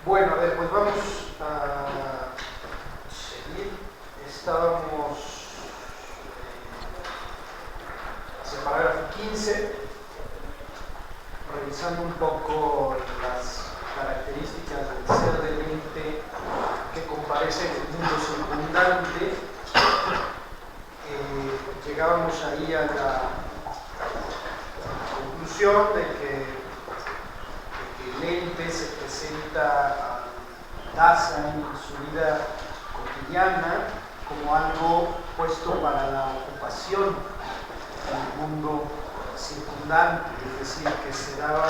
Bueno, a ver, pues vamos a seguir. Estábamos en el parágrafo 15, revisando un poco las características del ser del ente que comparece en el mundo circundante. Llegábamos ahí a la conclusión de que el ente se presenta al Dasein en su vida cotidiana como algo puesto para la ocupación del mundo circundante, es decir, que se daba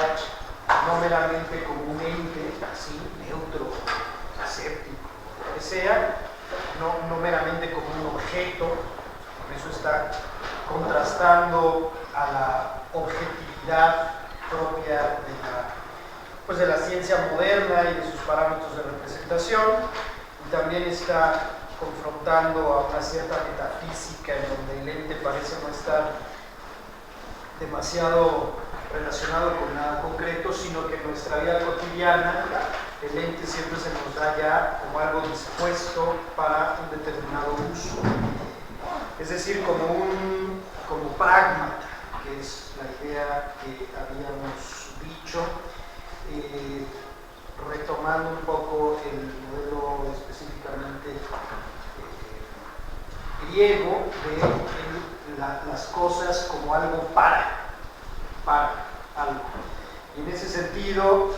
no meramente como un ente así, neutro, escéptico, lo que sea, no meramente como un objeto. Por eso está contrastando a la objetividad propia de la ciencia moderna y de sus parámetros de representación, y también está confrontando a una cierta metafísica en donde el ente parece no estar demasiado relacionado con nada concreto, sino que en nuestra vida cotidiana el ente siempre se nos da ya como algo dispuesto para un determinado uso, es decir, como pragmata, que es la idea que habíamos dicho, retomando un poco el modelo específicamente griego de las cosas como algo para algo. Y en ese sentido,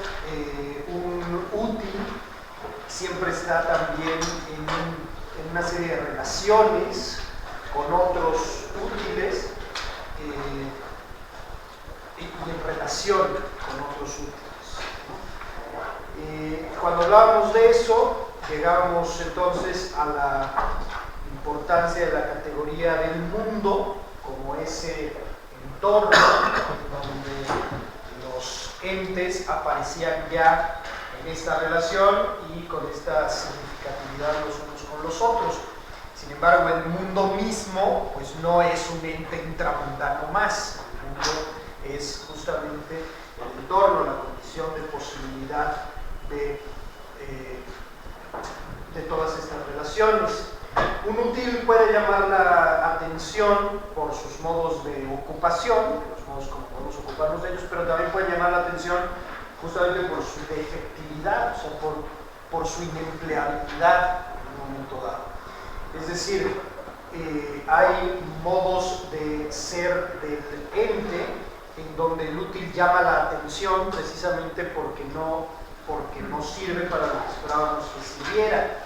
un útil siempre está también en una serie de relaciones con otros útiles y en relación con otros útiles. Cuando hablábamos de eso, llegábamos entonces a la importancia de la categoría del mundo como ese entorno donde los entes aparecían ya en esta relación y con esta significatividad los unos con los otros. Sin embargo, el mundo mismo pues no es un ente intramundano más. El mundo es justamente el entorno, la condición de posibilidad de todas estas relaciones. Un útil puede llamar la atención por sus modos de ocupación, los modos como podemos ocuparnos de ellos, pero también puede llamar la atención justamente por su defectividad, o sea, por su inempleabilidad en un momento dado. Es decir, hay modos de ser del ente en donde el útil llama la atención precisamente porque no sirve para lo que esperábamos que sirviera.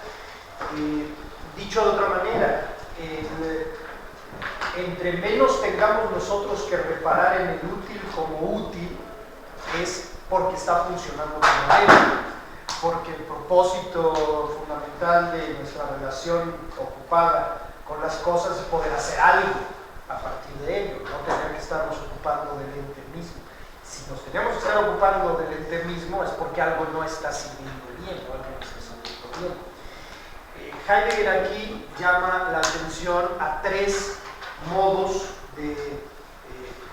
Dicho de otra manera, entre menos tengamos nosotros que reparar en el útil como útil, es porque está funcionando como él, porque el propósito fundamental de nuestra relación ocupada con las cosas es poder hacer algo a partir de ello, no tener que estarnos ocupando del ente mismo. Si nos tenemos que estar ocupando del ente mismo es porque algo no está sirviendo bien, o algo no está sirviendo bien. Heidegger aquí llama la atención a tres modos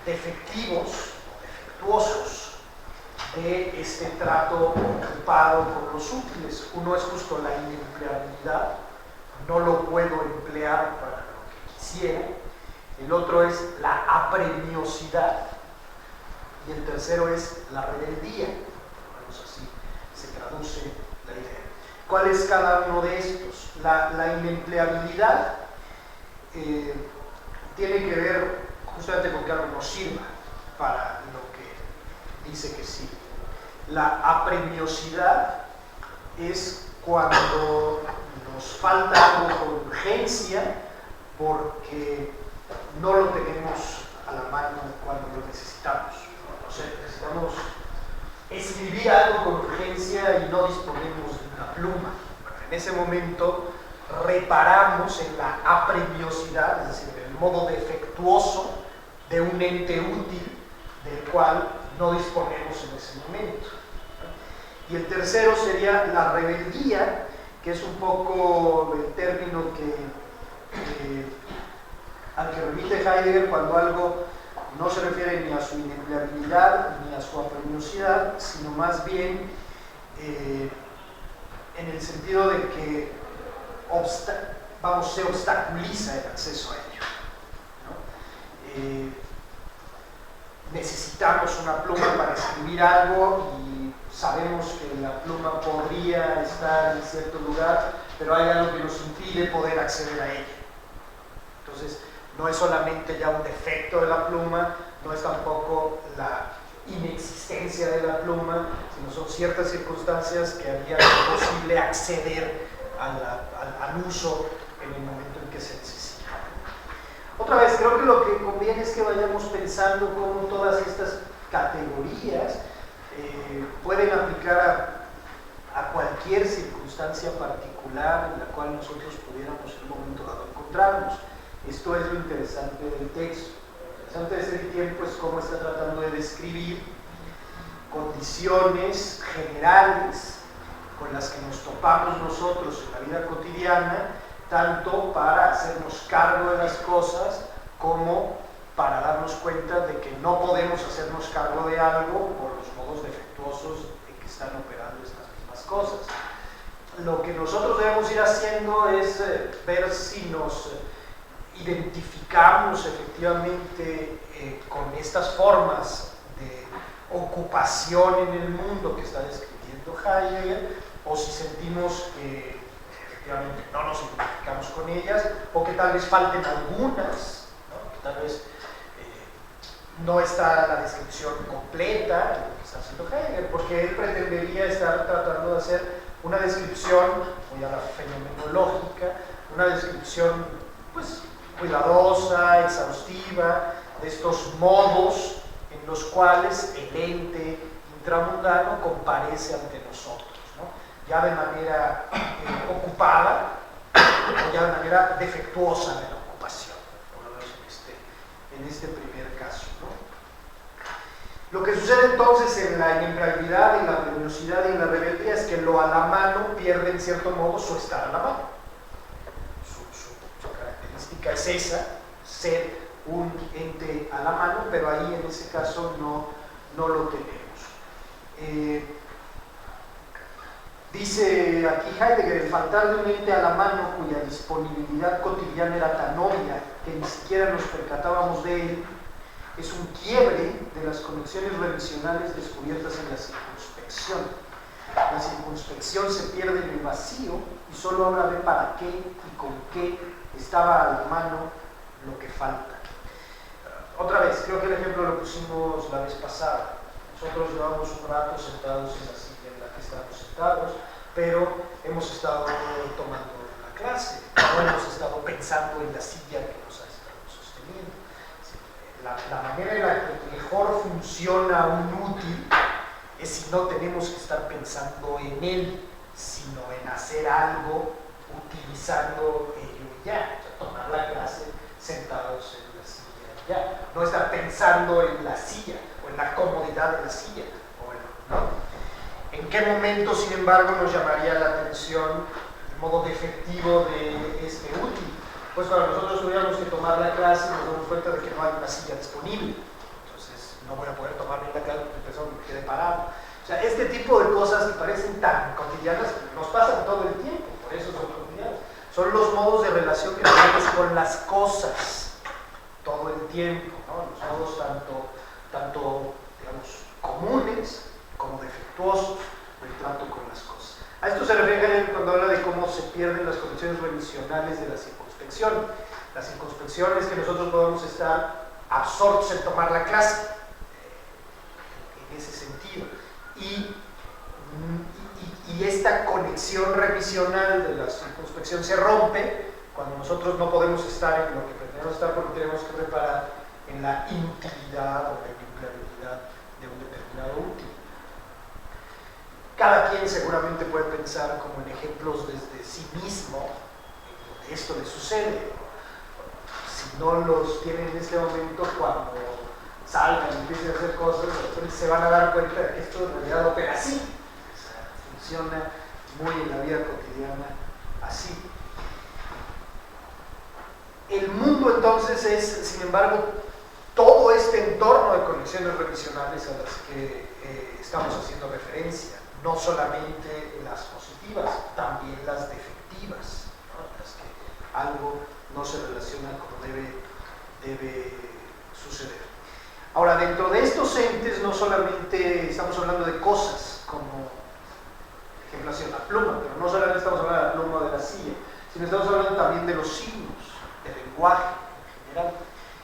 defectivos o defectuosos de este trato ocupado con los útiles. Uno es justo la inempleabilidad, no lo puedo emplear para lo que quisiera. El otro es la apremiosidad y el tercero es la rebeldía. Así se traduce la idea. ¿Cuál es cada uno de estos? La inempleabilidad tiene que ver justamente con que algo no sirva para lo que dice que sirve. La apremiosidad es cuando nos falta algo con urgencia porque no lo tenemos a la mano cuando lo necesitamos. O sea, necesitamos escribir algo con urgencia y no disponemos de una pluma. En ese momento reparamos en la apremiosidad, es decir, en el modo defectuoso de un ente útil del cual no disponemos en ese momento. Y el tercero sería la rebeldía, que es un poco el término al que remite Heidegger cuando algo no se refiere ni a su inempleabilidad ni a su apremiosidad, sino más bien en el sentido de que se obstaculiza el acceso a ello, ¿no? Necesitamos una pluma para escribir algo y sabemos que la pluma podría estar en cierto lugar, pero hay algo que nos impide poder acceder a ella. Entonces, no es solamente ya un defecto de la pluma, no es tampoco la inexistencia de la pluma, sino son ciertas circunstancias que harían imposible acceder al uso en el momento en que se necesita. Otra vez, creo que lo que conviene es que vayamos pensando cómo todas estas categorías pueden aplicar a cualquier circunstancia particular en la cual nosotros pudiéramos en un momento dado encontrarnos. Esto es lo interesante del texto. Lo interesante de este tiempo es cómo está tratando de describir condiciones generales con las que nos topamos nosotros en la vida cotidiana, tanto para hacernos cargo de las cosas como para darnos cuenta de que no podemos hacernos cargo de algo por los modos defectuosos en que están operando estas mismas cosas. Lo que nosotros debemos ir haciendo es ver si nos identificamos efectivamente con estas formas de ocupación en el mundo que está describiendo Heidegger, o si sentimos que efectivamente no nos identificamos con ellas, o que tal vez falten algunas, ¿no? Que tal vez no está la descripción completa de lo que está haciendo Heidegger, porque él pretendería estar tratando de hacer una descripción muy a la fenomenológica, una descripción pues cuidadosa, exhaustiva, de estos modos en los cuales el ente intramundano comparece ante nosotros, ¿no? Ya de manera ocupada o ya de manera defectuosa de la ocupación, por lo menos en este primer caso, ¿no? Lo que sucede entonces en la inempleabilidad, en la venenosidad y en la rebeldía es que lo a la mano pierde en cierto modo su estar a la mano. Su característica es esa, ser un ente a la mano, pero ahí en ese caso no lo tenemos. Dice aquí Heidegger, el faltar de un ente a la mano cuya disponibilidad cotidiana era tan obvia que ni siquiera nos percatábamos de él, es un quiebre de las conexiones relacionales descubiertas en la circunspección. La circunspección se pierde en el vacío y solo ahora ve para qué y con qué estaba a la mano lo que falta. Otra vez, creo que el ejemplo lo pusimos la vez pasada. Nosotros llevamos un rato sentados en la silla en la que estamos sentados, pero hemos estado tomando la clase, no hemos estado pensando en la silla que nos ha estado sosteniendo. La manera en la que mejor funciona un útil es si no tenemos que estar pensando en él, sino en hacer algo utilizando ello y ya. O sea, tomar la clase sentados en la silla y ya. No estar pensando en la silla o en la comodidad de la silla. ¿No? ¿En qué momento, sin embargo, nos llamaría la atención el modo defectivo de este útil? Pues cuando nosotros tuviéramos que tomar la clase nos damos cuenta de que no hay una silla disponible. Entonces no voy a poder tomar bien la clase porque pensamos que me quede parado. O sea, este tipo de cosas que parecen tan cotidianas nos pasan todo el tiempo, por eso son cotidianas. Son los modos de relación que tenemos con las cosas todo el tiempo, ¿no? Los modos tanto digamos, comunes como defectuosos del trato con las cosas. A esto se refiere cuando habla de cómo se pierden las condiciones revisionales de la circunspección. La circunspección es que nosotros podemos estar absortos en tomar la clase, en ese sentido. Y esta conexión revisional de la circunspección se rompe cuando nosotros no podemos estar en lo que pretendemos estar porque tenemos que reparar en la inutilidad o la inempleabilidad de un determinado útil. Cada quien seguramente puede pensar como en ejemplos desde sí mismo en donde esto le sucede. Si no los tienen en este momento, cuando salgan y empiecen a hacer cosas, se van a dar cuenta de que esto en realidad opera así. O sea, funciona muy en la vida cotidiana así. El mundo entonces es, sin embargo, todo este entorno de conexiones revisionales a las que estamos haciendo referencia. no solamente las positivas, también las defectivas, ¿no? Las que algo no se relaciona como debe suceder. Ahora, dentro de estos entes no solamente estamos hablando de cosas como, por ejemplo, así la pluma, pero no solamente estamos hablando de la pluma o de la silla, sino estamos hablando también de los signos, del lenguaje en general.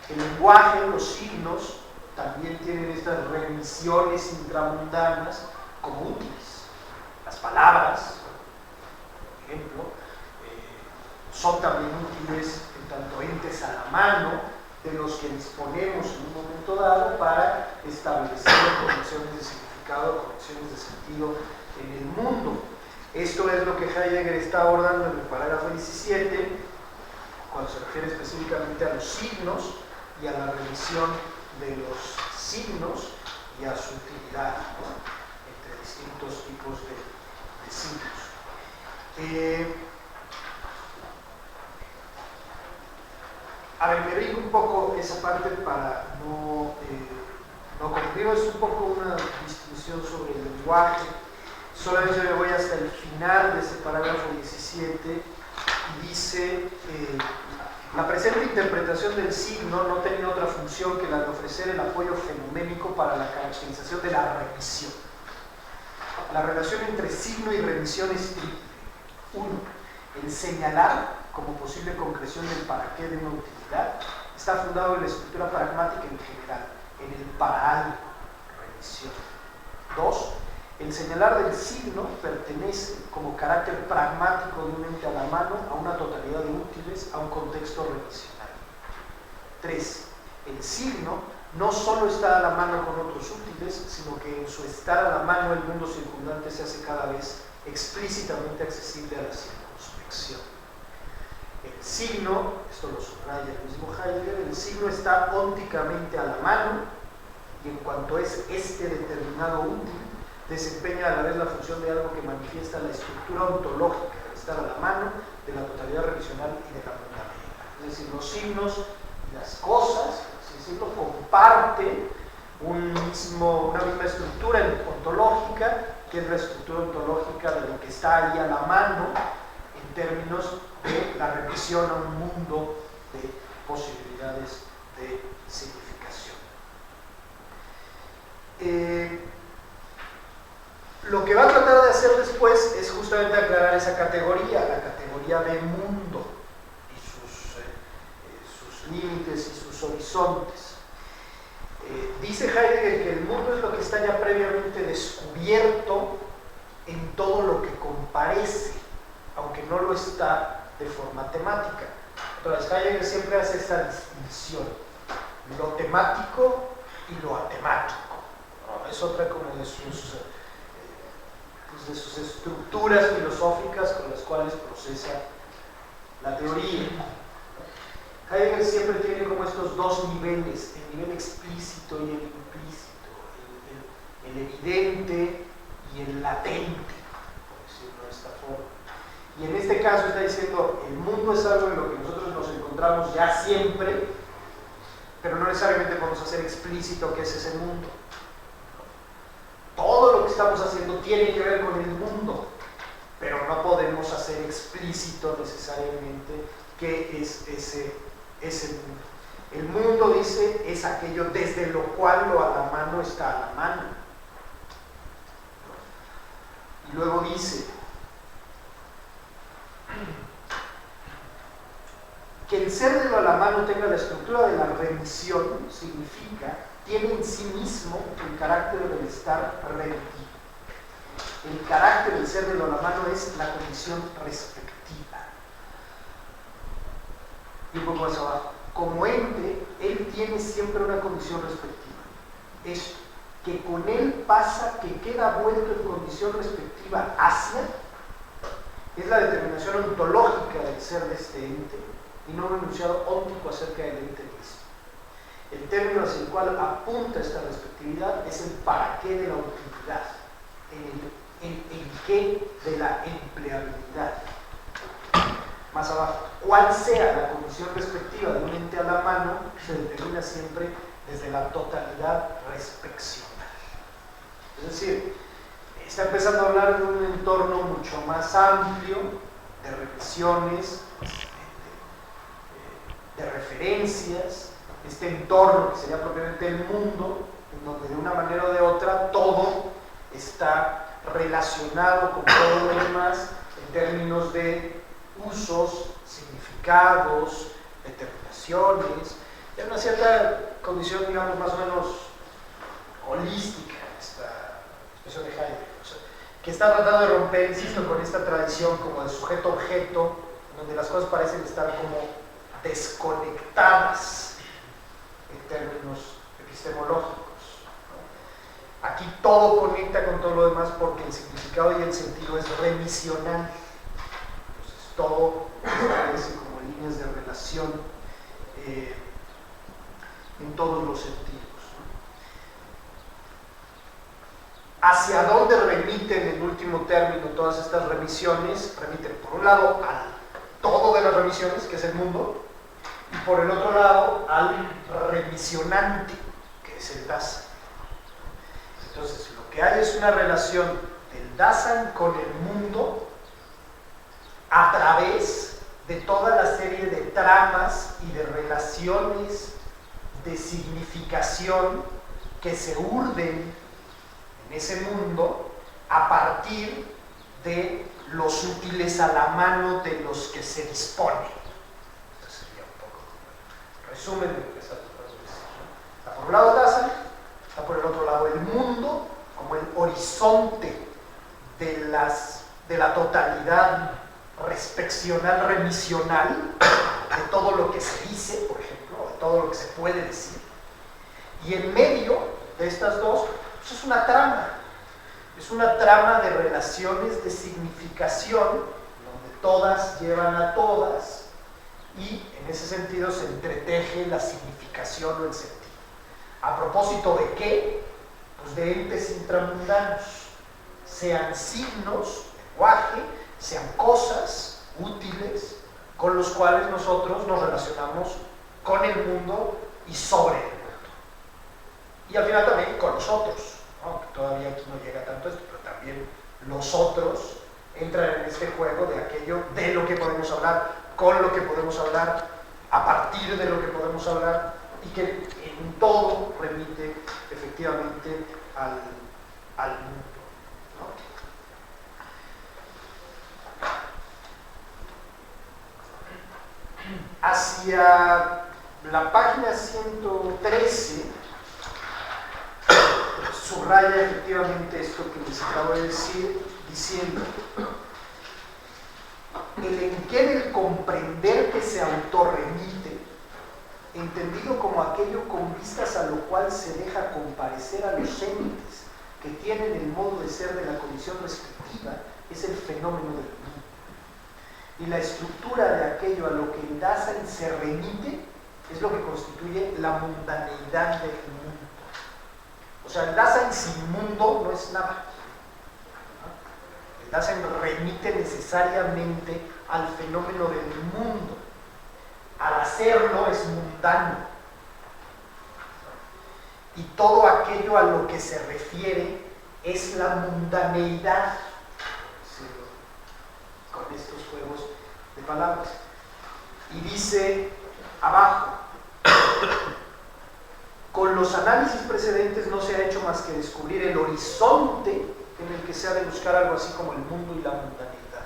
El lenguaje, los signos, también tienen estas remisiones intramundanas como útiles. Las palabras, por ejemplo, son también útiles en tanto entes a la mano de los que disponemos en un momento dado para establecer conexiones de significado, conexiones de sentido en el mundo. Esto es lo que Heidegger está abordando en el parágrafo 17, cuando se refiere específicamente a los signos y a la revisión de los signos y a su utilidad, ¿no? Entre distintos tipos de signos. A ver, me brinco un poco esa parte para no confundir. Es un poco una distinción sobre el lenguaje. Solamente me voy hasta el final de ese parágrafo 17 y dice: la presente interpretación del signo no tiene otra función que la de ofrecer el apoyo fenoménico para la caracterización de la remisión. La relación entre signo y remisión es triple. 1. El señalar como posible concreción del para qué de una utilidad está fundado en la estructura pragmática en general, en el para algo, remisión. 2. El señalar del signo pertenece como carácter pragmático de un ente a la mano a una totalidad de útiles, a un contexto remisional. 3. El signo no solo está a la mano con otros útiles, sino que en su estar a la mano el mundo circundante se hace cada vez explícitamente accesible a la circunspección. El signo, esto lo subraya el mismo Heidegger, el signo está ónticamente a la mano y en cuanto es este determinado útil, desempeña a la vez la función de algo que manifiesta la estructura ontológica de estar a la mano de la totalidad revisional y de la mundanidad. Es decir, los signos y las cosas, así decirlo, comparten una misma estructura ontológica, que es la estructura ontológica de lo que está ahí a la mano en términos de la revisión a un mundo de posibilidades de significación. Lo que va a tratar de hacer después es justamente aclarar esa categoría, la categoría de mundo y sus límites y sus horizontes. Dice Heidegger que el mundo es lo que está ya previamente descubierto en todo lo que comparece, aunque no lo está de forma temática. Entonces Heidegger siempre hace esta distinción, lo temático y lo atemático, ¿no? Es otra como de sus estructuras filosóficas con las cuales procesa la teoría. Heidegger siempre tiene como estos dos niveles, el nivel explícito y el implícito, el evidente y el latente, por decirlo de esta forma. Y en este caso está diciendo, el mundo es algo en lo que nosotros nos encontramos ya siempre, pero no necesariamente podemos hacer explícito qué es ese mundo. Todo lo que estamos haciendo tiene que ver con el mundo, pero no podemos hacer explícito necesariamente qué es ese mundo. El mundo, dice, es aquello desde lo cual lo a la mano está a la mano. Y luego dice que el ser de lo a la mano tenga la estructura de la remisión, significa, tiene en sí mismo el carácter del estar remitido. El carácter del ser de lo a la mano es la condición respectiva. Y un poco más abajo. Como ente, él tiene siempre una condición respectiva. Es que con él pasa que queda vuelto en condición respectiva hacia, es la determinación ontológica del ser de este ente y no un enunciado óntico acerca del ente mismo. El término hacia el cual apunta esta respectividad es el para qué de la utilidad, el qué de la empleabilidad. Más abajo, cuál sea la condición respectiva de un ente a la mano, se determina siempre desde la totalidad respeccional. Es decir, está empezando a hablar de un entorno mucho más amplio de revisiones, de referencias, este entorno que sería propiamente el mundo, en donde de una manera o de otra todo está relacionado con todo lo demás en términos de usos, significados, determinaciones, y una cierta condición, digamos, más o menos holística, esta expresión de Heidegger, o sea, que está tratando de romper, insisto, con esta tradición como de sujeto-objeto, donde las cosas parecen estar como desconectadas en términos epistemológicos. Aquí todo conecta con todo lo demás porque el significado y el sentido es remisional. Entonces todo establece como líneas de relación en todos los sentidos. ¿Hacia dónde remiten en último término todas estas remisiones? Remiten por un lado al todo de las remisiones, que es el mundo, y por el otro lado al remisionante, que es el Dasein. Entonces, lo que hay es una relación del Dasein con el mundo a través de toda la serie de tramas y de relaciones de significación que se urden en ese mundo a partir de los útiles a la mano de los que se dispone. Este sería un poco el resumen de lo que está tratando de decir. Está por un lado Dasein, está por el otro lado el mundo, como el horizonte de la totalidad respeccional, remisional, de todo lo que se dice, por ejemplo, de todo lo que se puede decir. Y en medio de estas dos, pues es una trama de relaciones de significación, donde todas llevan a todas, y en ese sentido se entreteje la significación o el sentido. ¿A propósito de qué? Pues de entes intramundanos, sean signos, lenguaje, sean cosas útiles con los cuales nosotros nos relacionamos con el mundo y sobre el mundo. Y al final también con nosotros, ¿no? Que todavía aquí no llega tanto esto, pero también los otros entran en este juego de aquello de lo que podemos hablar, con lo que podemos hablar, a partir de lo que podemos hablar, y que en todo remite efectivamente al mundo, ¿no? Hacia la página 113 subraya efectivamente esto que les acabo de decir, diciendo: el en qué del comprender que se autorremite, entendido como aquello con vistas a lo cual se deja comparecer a los entes que tienen el modo de ser de la condición respectiva, es el fenómeno del mundo. Y la estructura de aquello a lo que el Dasein se remite es lo que constituye la mundaneidad del mundo. O sea, el Dasein sin mundo no es nada. El Dasein remite necesariamente al fenómeno del mundo. Al hacerlo es mundano. Y todo aquello a lo que se refiere es la mundaneidad. Sí, con estos juegos de palabras. Y dice abajo: con los análisis precedentes no se ha hecho más que descubrir el horizonte en el que se ha de buscar algo así como el mundo y la mundaneidad.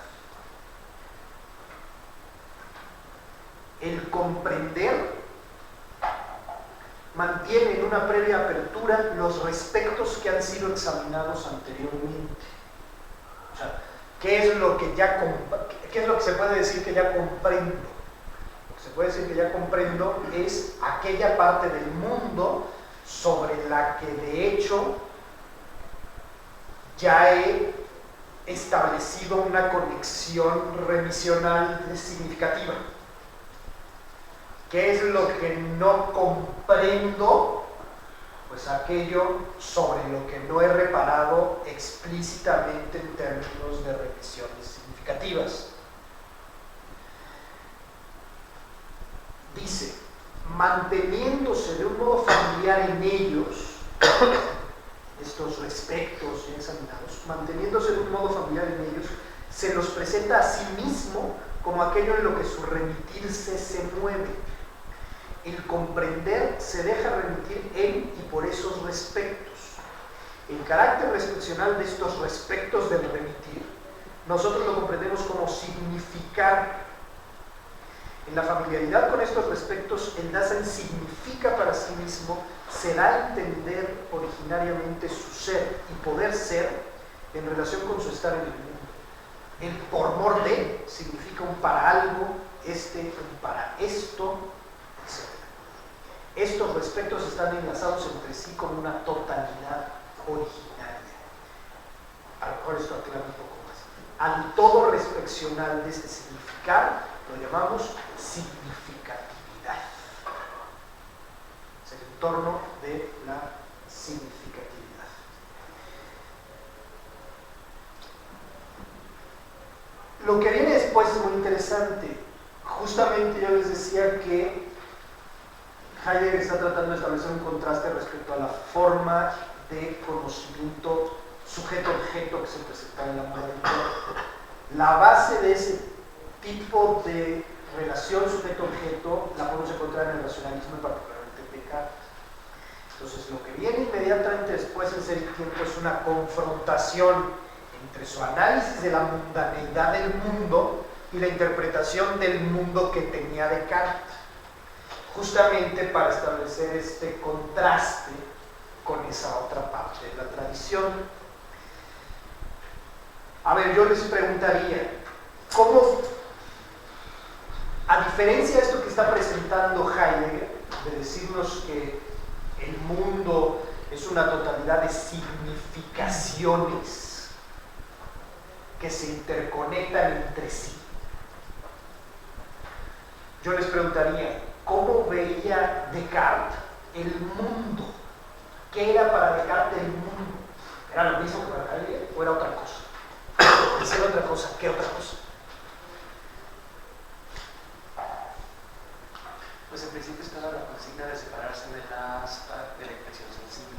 El comprender mantiene en una previa apertura los respectos que han sido examinados anteriormente. O sea, ¿qué es lo que se puede decir que ya comprendo? Lo que se puede decir que ya comprendo es aquella parte del mundo sobre la que de hecho ya he establecido una conexión remisional significativa. ¿Qué es lo que no comprendo? Pues aquello sobre lo que no he reparado explícitamente en términos de revisiones significativas. Dice: manteniéndose de un modo familiar en ellos, estos respectos ya examinados, manteniéndose de un modo familiar en ellos, se los presenta a sí mismo como aquello en lo que su remitirse se mueve. El comprender se deja remitir en y por esos respectos. El carácter respeccional de estos respectos del remitir, nosotros lo comprendemos como significar. En la familiaridad con estos respectos, el Dasein significa para sí mismo, se da a entender originariamente su ser y poder ser en relación con su estar en el mundo. El por mor de significa un para algo, un para esto, etc. Estos respectos están enlazados entre sí con una totalidad originaria. A lo mejor esto aclara un poco más. Al todo respeccional de este significar lo llamamos significatividad. Es el entorno de la significatividad. Lo que viene después es muy interesante. Justamente yo les decía que Heidegger está tratando de establecer un contraste respecto a la forma de conocimiento sujeto-objeto que se presenta en la modernidad. La base de ese tipo de relación sujeto-objeto la podemos encontrar en el racionalismo y particularmente en Descartes. Entonces, lo que viene inmediatamente después en Ser y Tiempo es una confrontación entre su análisis de la mundaneidad del mundo y la interpretación del mundo que tenía Descartes, justamente para establecer este contraste con esa otra parte de la tradición. A ver, yo les preguntaría, ¿cómo, a diferencia de esto que está presentando Heidegger, de decirnos que el mundo es una totalidad de significaciones que se interconectan entre sí, yo les preguntaría, ¿cómo veía Descartes el mundo? ¿Qué era para Descartes el mundo? ¿Era lo mismo que para Heidegger o era otra cosa? Si era otra cosa, ¿qué otra cosa? Pues en principio estaba la consigna de separarse de la impresión sensible.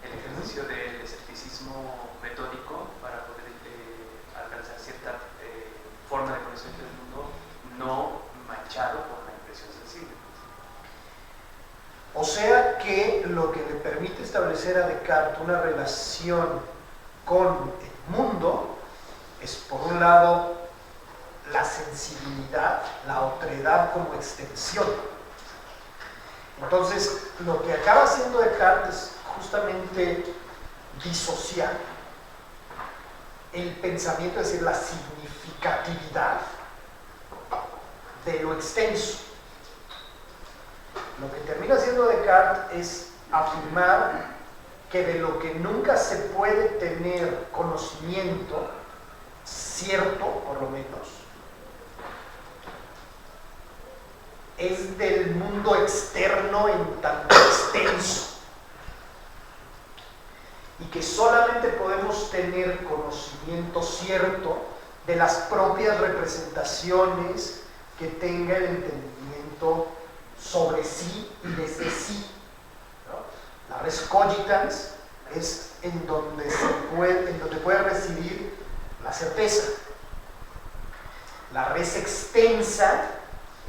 El ejercicio del escepticismo metódico para poder alcanzar cierta forma de conocimiento del mundo no manchado por la impresión sensible. O sea que lo que le permite establecer a Descartes una relación con el mundo es, por un lado, la sensibilidad, la otredad como extensión. Entonces, lo que acaba haciendo Descartes es justamente disociar el pensamiento, es decir, la significatividad de lo extenso. Lo que termina haciendo Descartes es afirmar que de lo que nunca se puede tener conocimiento cierto, por lo menos, es del mundo externo en tanto extenso, y que solamente podemos tener conocimiento cierto de las propias representaciones que tenga el entendimiento sobre sí y desde sí, ¿no? La res cogitans es en donde puede residir la certeza. La res extensa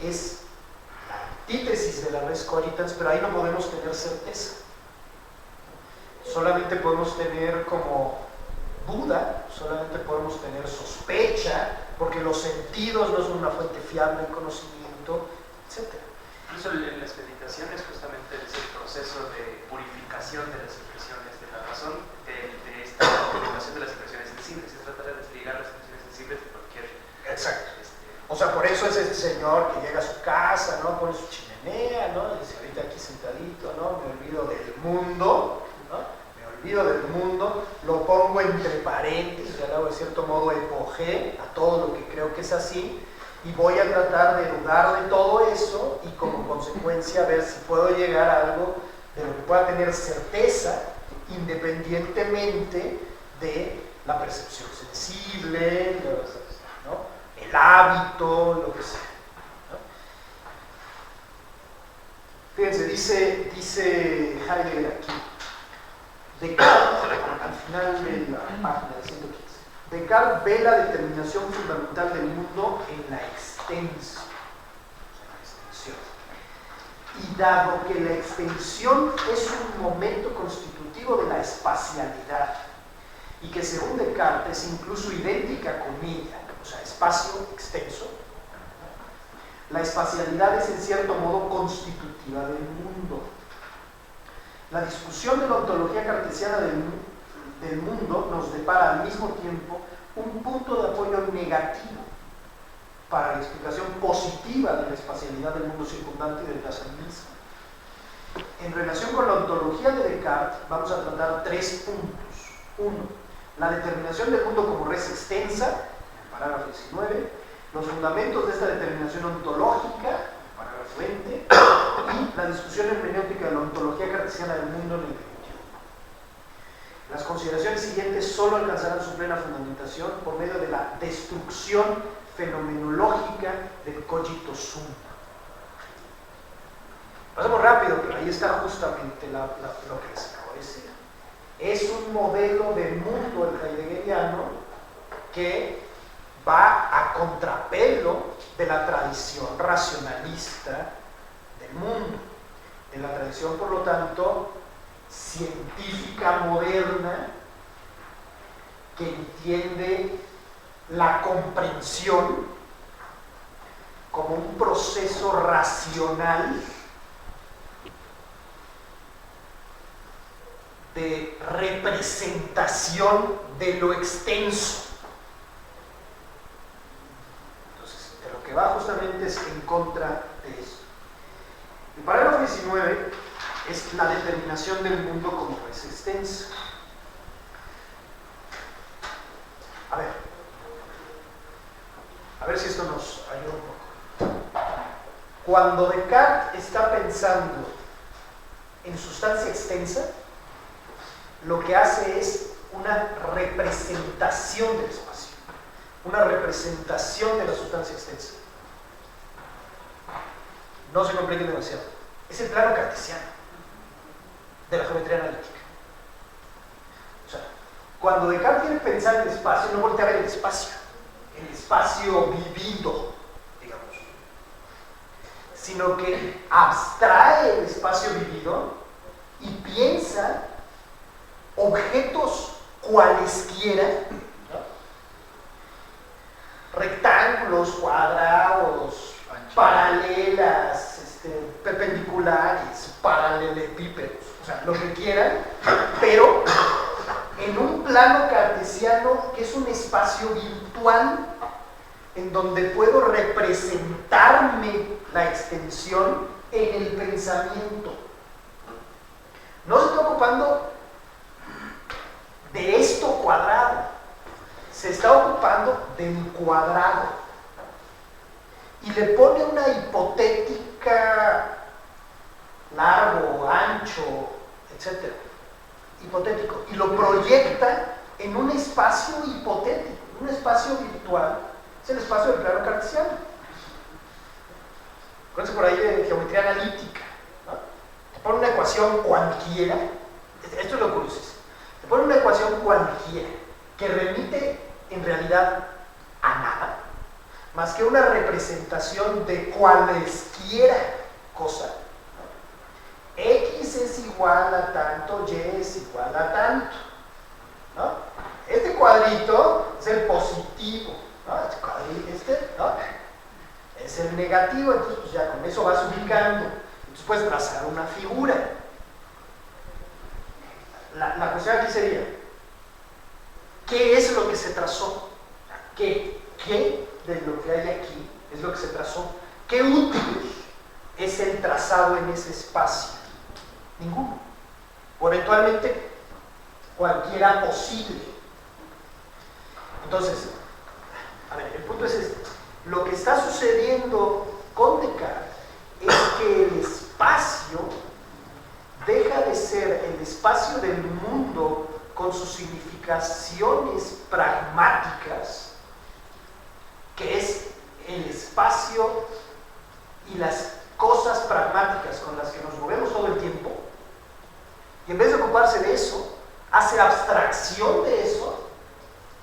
es la antítesis de la res cogitans, pero ahí no podemos tener certeza. Solamente podemos tener como duda, solamente podemos tener sospecha, porque los sentidos no son una fuente fiable de conocimiento, etc. Incluso en las meditaciones justamente es el proceso de purificación de las impresiones de la razón, de esta purificación de las impresiones sensibles. Se trata de desligar las impresiones sensibles de cualquier... Exacto. O sea, por eso es este señor que llega a su casa, ¿no? Pone su chimenea, ¿no? Y dice, ahorita aquí sentadito, ¿no? Me olvido del mundo, ¿no? Me olvido del mundo, lo pongo entre paréntesis, ya le hago de cierto modo epogé a todo lo que creo que es así, y voy a tratar de dudar de todo eso y como consecuencia ver si puedo llegar a algo de lo que pueda tener certeza independientemente de la percepción sensible, ¿no? El hábito, lo que sea, ¿no? Fíjense, dice Heidegger aquí, Descartes, al final de la página de 115, Descartes ve la determinación fundamental del mundo en la extensión. Y dado que la extensión es un momento constitutivo de la espacialidad, y que según Descartes es incluso idéntica con ella, o sea, espacio extenso, la espacialidad es en cierto modo constitutiva del mundo. La discusión de la ontología cartesiana del mundo nos depara al mismo tiempo un punto de apoyo negativo para la explicación positiva de la espacialidad del mundo circundante y del placer mismo. En relación con la ontología de Descartes, vamos a tratar 3 puntos. 1. La determinación del mundo como res extensa, en el parágrafo 19, los fundamentos de esta determinación ontológica, en el parágrafo 20, y la discusión hermenéutica de la ontología cartesiana del mundo en el 21. Las consideraciones siguientes solo alcanzarán su plena fundamentación por medio de la destrucción fenomenológica del cogito sum. Pasamos rápido, pero ahí está justamente lo que les acabo de decir. Es un modelo de mundo el heideggeriano que va a contrapelo de la tradición racionalista del mundo, de la tradición, por lo tanto, científica moderna, que entiende la comprensión como un proceso racional de representación de lo extenso. Entonces, de lo que va justamente es en contra de eso. El parágrafo 19 es la determinación del mundo como es extenso. A ver si esto nos ayuda un poco. Cuando Descartes está pensando en sustancia extensa, lo que hace es una representación del espacio, una representación de la sustancia extensa. No se complique demasiado. Es el plano cartesiano de la geometría analítica. O sea, cuando Descartes quiere pensar en el espacio, no voltea a ver el espacio vivido, digamos, sino que abstrae el espacio vivido y piensa objetos cualesquiera, ¿no? Rectángulos, cuadrados, paralelas, perpendiculares, paralelepípedos, o sea, lo que quieran, pero en un plano cartesiano que es un espacio virtual en donde puedo representarme la extensión en el pensamiento. No se está ocupando de esto cuadrado, se está ocupando del cuadrado y le pone una hipotética largo, ancho, etc. hipotético, y lo proyecta en un espacio hipotético, un espacio virtual. Es el espacio del plano cartesiano. Acuérdense por ahí de geometría analítica, ¿no? Te pone una ecuación cualquiera, esto es lo curioso, te pone una ecuación cualquiera que remite en realidad a nada, más que una representación de cualesquiera cosa. X es igual a tanto, Y es igual a tanto, ¿no? Este cuadrito es el positivo, ¿no? Este cuadrito, ¿no? Es el negativo, entonces pues ya con eso vas ubicando. Entonces puedes trazar una figura. La cuestión aquí sería, ¿qué es lo que se trazó? ¿Qué de lo que hay aquí es lo que se trazó? ¿Qué útil es el trazado en ese espacio? Ninguno. O eventualmente cualquiera posible. Entonces, a ver, el punto es este. Lo que está sucediendo con Descartes es que el espacio deja de ser el espacio del mundo con sus significaciones pragmáticas, que es el espacio y las cosas pragmáticas con las que nos movemos todo el tiempo, y en vez de ocuparse de eso, hace abstracción de eso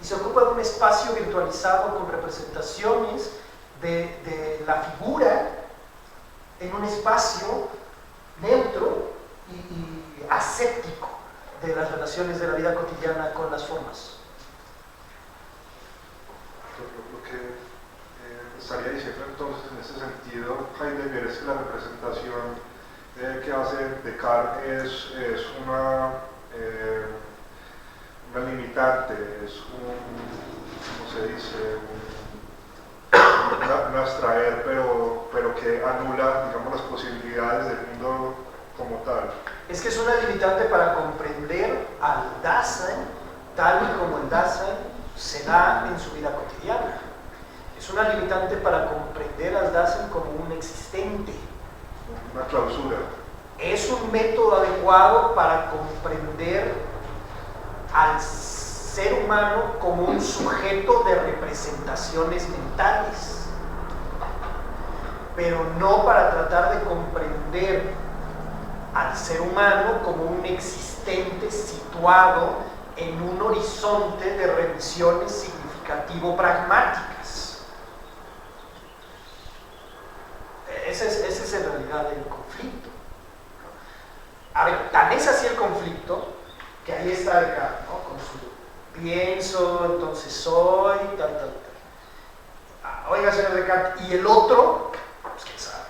y se ocupa de un espacio virtualizado con representaciones de la figura en un espacio neutro y aséptico de las relaciones de la vida cotidiana con las formas. Lo que estaría diciendo entonces en ese sentido Heidegger es que la representación que hace Descartes es una limitante, es ¿cómo se dice? Un abstraer, pero que anula, digamos, las posibilidades del mundo como tal. Es que es una limitante para comprender al Dasein tal y como el Dasein se da en su vida cotidiana. Es una limitante para comprender al Dasein como un existente. Una clausura. Es un método adecuado para comprender al ser humano como un sujeto de representaciones mentales, pero no para tratar de comprender al ser humano como un existente situado en un horizonte de revisiones significativo-pragmáticas. Ese es en realidad el conflicto. A ver, tan es así el conflicto que ahí está Descartes, ¿no? Con su pienso, entonces soy, tal. Oiga, señor Descartes, ¿y el otro? Pues quién sabe.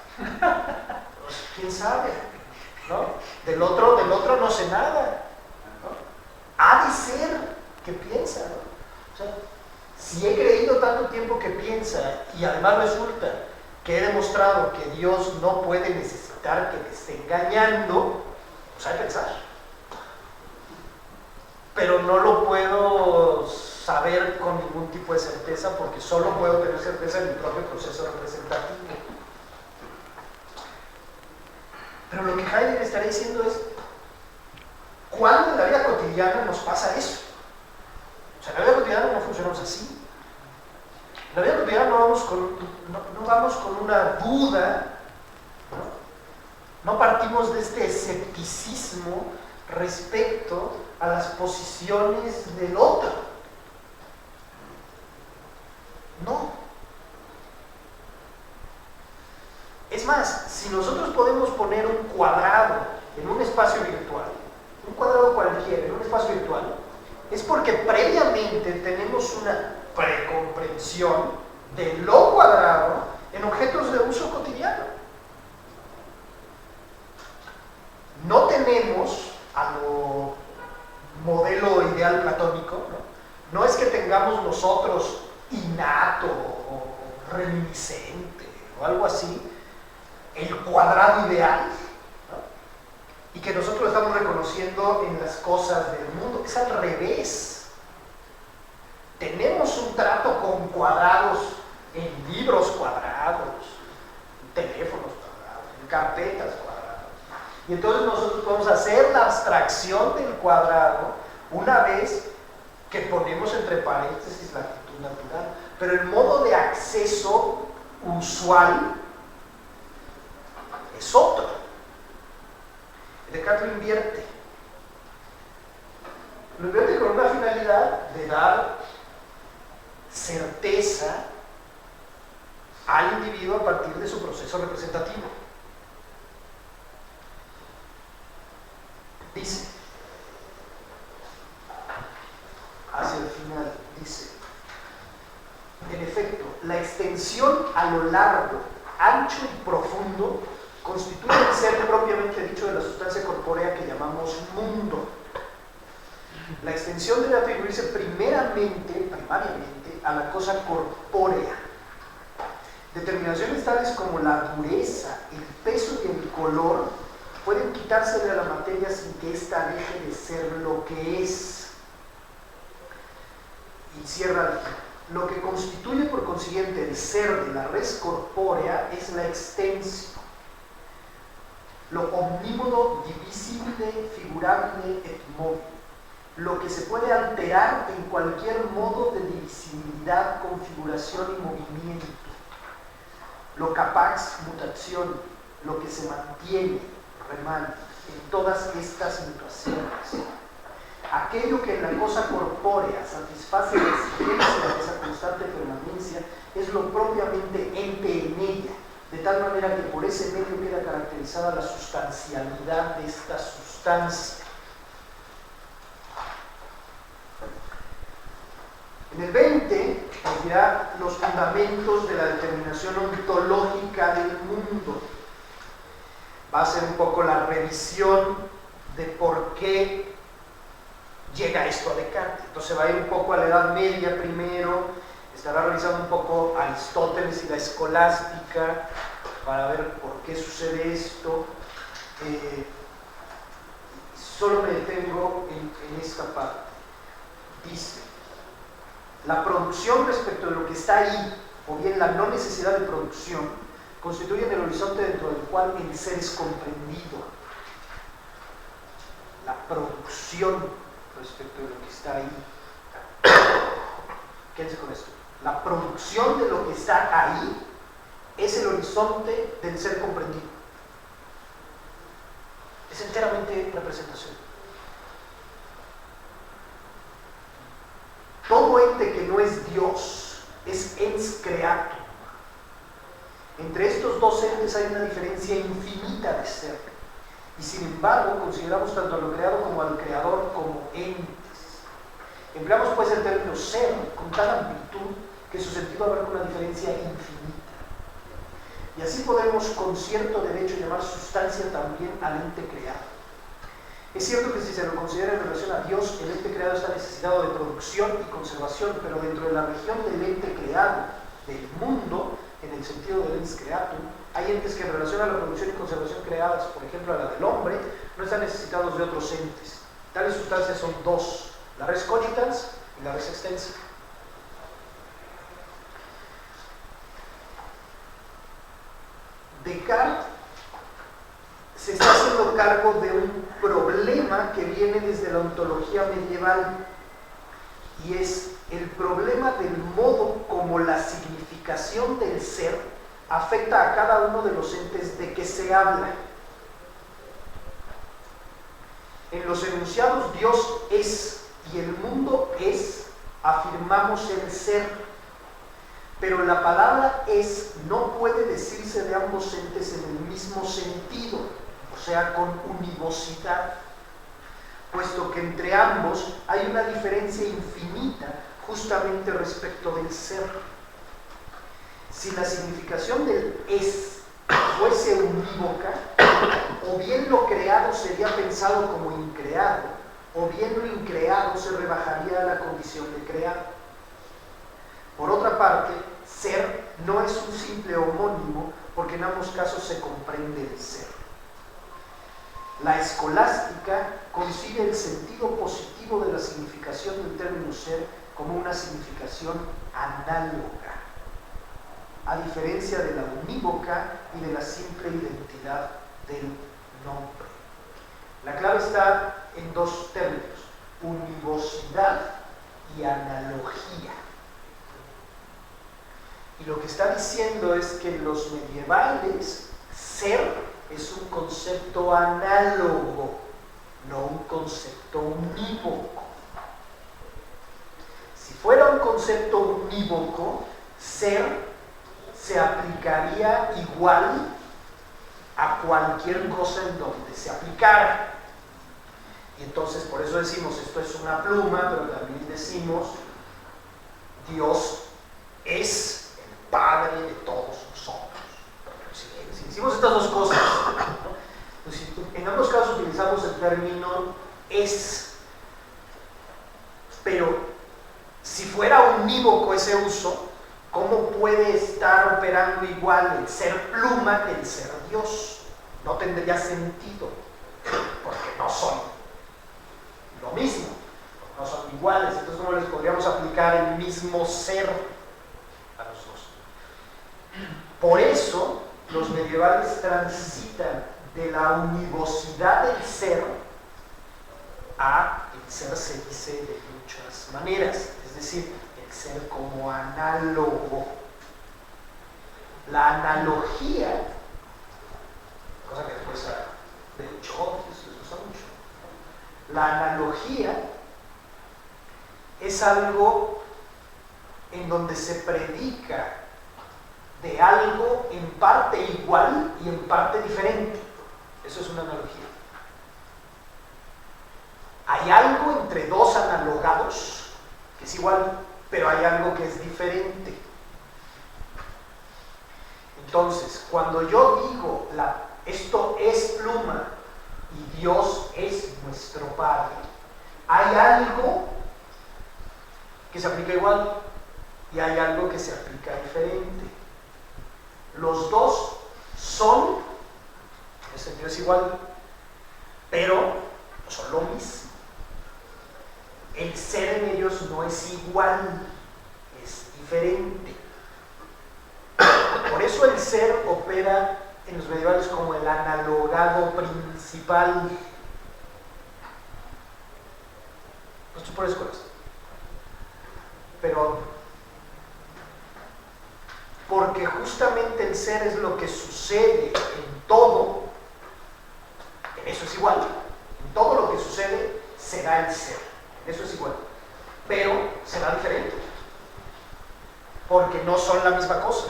Pues, quién sabe, ¿no? Del otro no sé nada, ¿no? Ha de ser que piensa, ¿no? O sea, si he creído tanto tiempo que piensa y además resulta que he demostrado que Dios no puede necesitar que me esté engañando, pues hay que pensar. Pero no lo puedo saber con ningún tipo de certeza porque solo puedo tener certeza en mi propio proceso representativo. Pero lo que Heidegger estaría diciendo es, ¿cuándo en la vida cotidiana nos pasa eso? O sea, en la vida cotidiana no funcionamos así. En la vida cotidiana no vamos con una duda, no partimos de este escepticismo respecto a las posiciones del otro. No. Es más, si nosotros podemos poner un cuadrado en un espacio virtual, un cuadrado cualquiera en un espacio virtual, es porque previamente tenemos una precomprensión de lo cuadrado en objetos de uso cotidiano. No tenemos a lo modelo ideal platónico, no es que tengamos nosotros innato o reminiscente o algo así, el cuadrado ideal, ¿no? Y que nosotros lo estamos reconociendo en las cosas del mundo. Es al revés. Tenemos un trato con cuadrados en libros cuadrados, en teléfonos cuadrados, en carpetas cuadradas. Y entonces nosotros podemos hacer la abstracción del cuadrado una vez que ponemos entre paréntesis la actitud natural. Pero el modo de acceso usual es otro. Descartes lo invierte. Lo invierte con una finalidad de dar certeza al individuo a partir de su proceso representativo. Dice, hacia el final, dice, en efecto, la extensión a lo largo, ancho y profundo constituye el ser propiamente dicho de la sustancia corpórea que llamamos mundo. La extensión debe atribuirse primariamente a la cosa corpórea. Determinaciones tales como la dureza, el peso y el color pueden quitarse de la materia sin que ésta deje de ser lo que es. Y cierra aquí. Lo que constituye por consiguiente el ser de la res corpórea es la extensión. Lo omnímodo, divisible, figurable et móvil. Lo que se puede alterar en cualquier modo de divisibilidad, configuración y movimiento. Lo capax, mutación, lo que se mantiene, remane, en todas estas mutaciones. Aquello que en la cosa corpórea satisface la exigencia de esa constante permanencia es lo propiamente ente en ella, de tal manera que por ese medio queda caracterizada la sustancialidad de esta sustancia. En el 20 nos dirá los fundamentos de la determinación ontológica del mundo. Va a ser un poco la revisión de por qué llega esto a Descartes. Entonces va a ir un poco a la Edad Media primero, estará revisando un poco Aristóteles y la escolástica para ver por qué sucede esto. Solo me detengo en esta parte. Dice: la producción respecto de lo que está ahí, o bien la no necesidad de producción, constituyen el horizonte dentro del cual el ser es comprendido. La producción respecto de lo que está ahí. Quédense con esto. La producción de lo que está ahí es el horizonte del ser comprendido. Es enteramente representación. Todo ente que no es Dios es ens creatum. Entre estos dos entes hay una diferencia infinita de ser. Y sin embargo, consideramos tanto a lo creado como al creador como entes. Empleamos pues el término ser con tal amplitud que su sentido abarca una diferencia infinita. Y así podemos con cierto derecho llamar sustancia también al ente creado. Es cierto que si se lo considera en relación a Dios, el ente creado está necesitado de producción y conservación, pero dentro de la región del ente creado, del mundo, en el sentido del ens creatum, hay entes que en relación a la producción y conservación creadas, por ejemplo a la del hombre, no están necesitados de otros entes. Tales sustancias son dos: la res cogitans y la res extensa. Descartes se está haciendo cargo de un problema que viene desde la ontología medieval, y es el problema del modo como la significación del ser afecta a cada uno de los entes de que se habla. En los enunciados Dios es y el mundo es, afirmamos el ser, pero la palabra es no puede decirse de ambos entes en el mismo sentido, o sea, con univocidad, puesto que entre ambos hay una diferencia infinita justamente respecto del ser. Si la significación del es fuese unívoca, o bien lo creado sería pensado como increado, o bien lo increado se rebajaría a la condición de creado. Por otra parte, ser no es un simple homónimo, porque en ambos casos se comprende el ser. La escolástica concibe el sentido positivo de la significación del término ser como una significación análoga, a diferencia de la unívoca y de la simple identidad del nombre. La clave está en dos términos: univocidad y analogía. Y lo que está diciendo es que en los medievales ser es un concepto análogo, no un concepto unívoco. Si fuera un concepto unívoco, ser se aplicaría igual a cualquier cosa en donde se aplicara. Y entonces por eso decimos esto es una pluma, pero también decimos Dios es el Padre de todos nosotros. Si decimos estas dos cosas, ¿no? Pues en ambos casos utilizamos el término es, pero si fuera unívoco ese uso, ¿cómo puede estar operando igual el ser pluma que el ser Dios? No tendría sentido, porque no son lo mismo, no son iguales. Entonces, ¿cómo les podríamos aplicar el mismo ser a los dos? Por eso, los medievales transitan de la univocidad del ser a el ser se dice de muchas maneras, es decir, el ser como análogo. La analogía, cosa que después de hecho les gusta mucho, la analogía es algo en donde se predica de algo en parte igual y en parte diferente. Eso es una analogía. Hay algo entre dos analogados que es igual, pero hay algo que es diferente. Entonces, cuando yo digo esto es pluma y Dios es nuestro Padre, hay algo que se aplica igual y hay algo que se aplica diferente. Los dos son, en el sentido es igual, pero no son lo mismo. El ser en ellos no es igual, es diferente. Por eso el ser opera en los medievales como el analogado principal. Esto por escuelas. Pero porque justamente el ser es lo que sucede en todo, en eso es igual. En todo lo que sucede se da el ser, en eso es igual. Pero será diferente. Porque no son la misma cosa,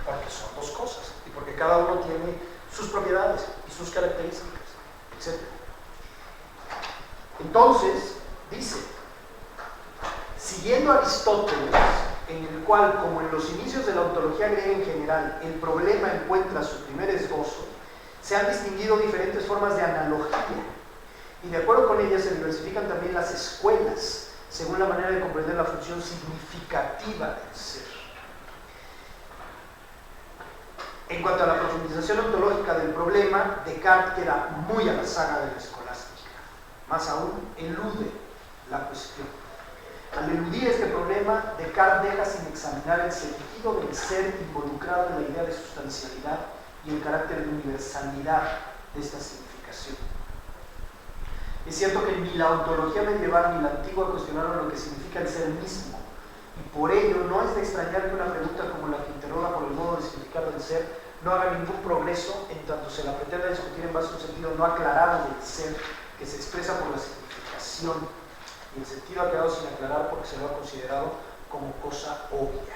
porque son dos cosas y porque cada uno tiene sus propiedades y sus características, etc. Entonces, dice, siguiendo a Aristóteles, en el cual, como en los inicios de la ontología griega en general, el problema encuentra su primer esbozo, se han distinguido diferentes formas de analogía y de acuerdo con ellas se diversifican también las escuelas según la manera de comprender la función significativa del ser. En cuanto a la profundización ontológica del problema, Descartes queda muy a la saga de la escolástica. Más aún, elude la cuestión. Al eludir este problema, Descartes deja sin examinar el sentido del ser involucrado en la idea de sustancialidad y el carácter de universalidad de esta significación. Es cierto que ni la ontología medieval ni la antigua cuestionaron lo que significa el ser mismo, y por ello no es de extrañar que una pregunta como la que interroga por el modo de significar el ser no haga ningún progreso en tanto se la pretenda discutir en base a un sentido no aclarado del ser que se expresa por la significación, y el sentido ha quedado sin aclarar porque se lo ha considerado como cosa obvia.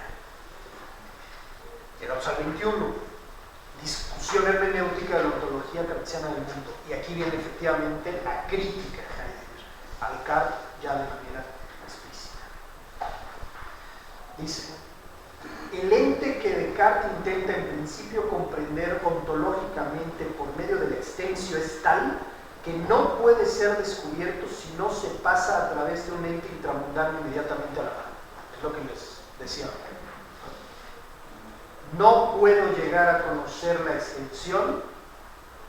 Llegamos al 21. Discusión hermenéutica de la ontología cartesiana del mundo. Y aquí viene efectivamente la crítica de Heidegger al Kant ya de manera explícita. Dice, el ente que Descartes intenta en principio comprender ontológicamente por medio del extensio es tal que no puede ser descubierto si no se pasa a través de un ente intramundano inmediatamente a la mano. Es lo que les decía. No puedo llegar a conocer la extensión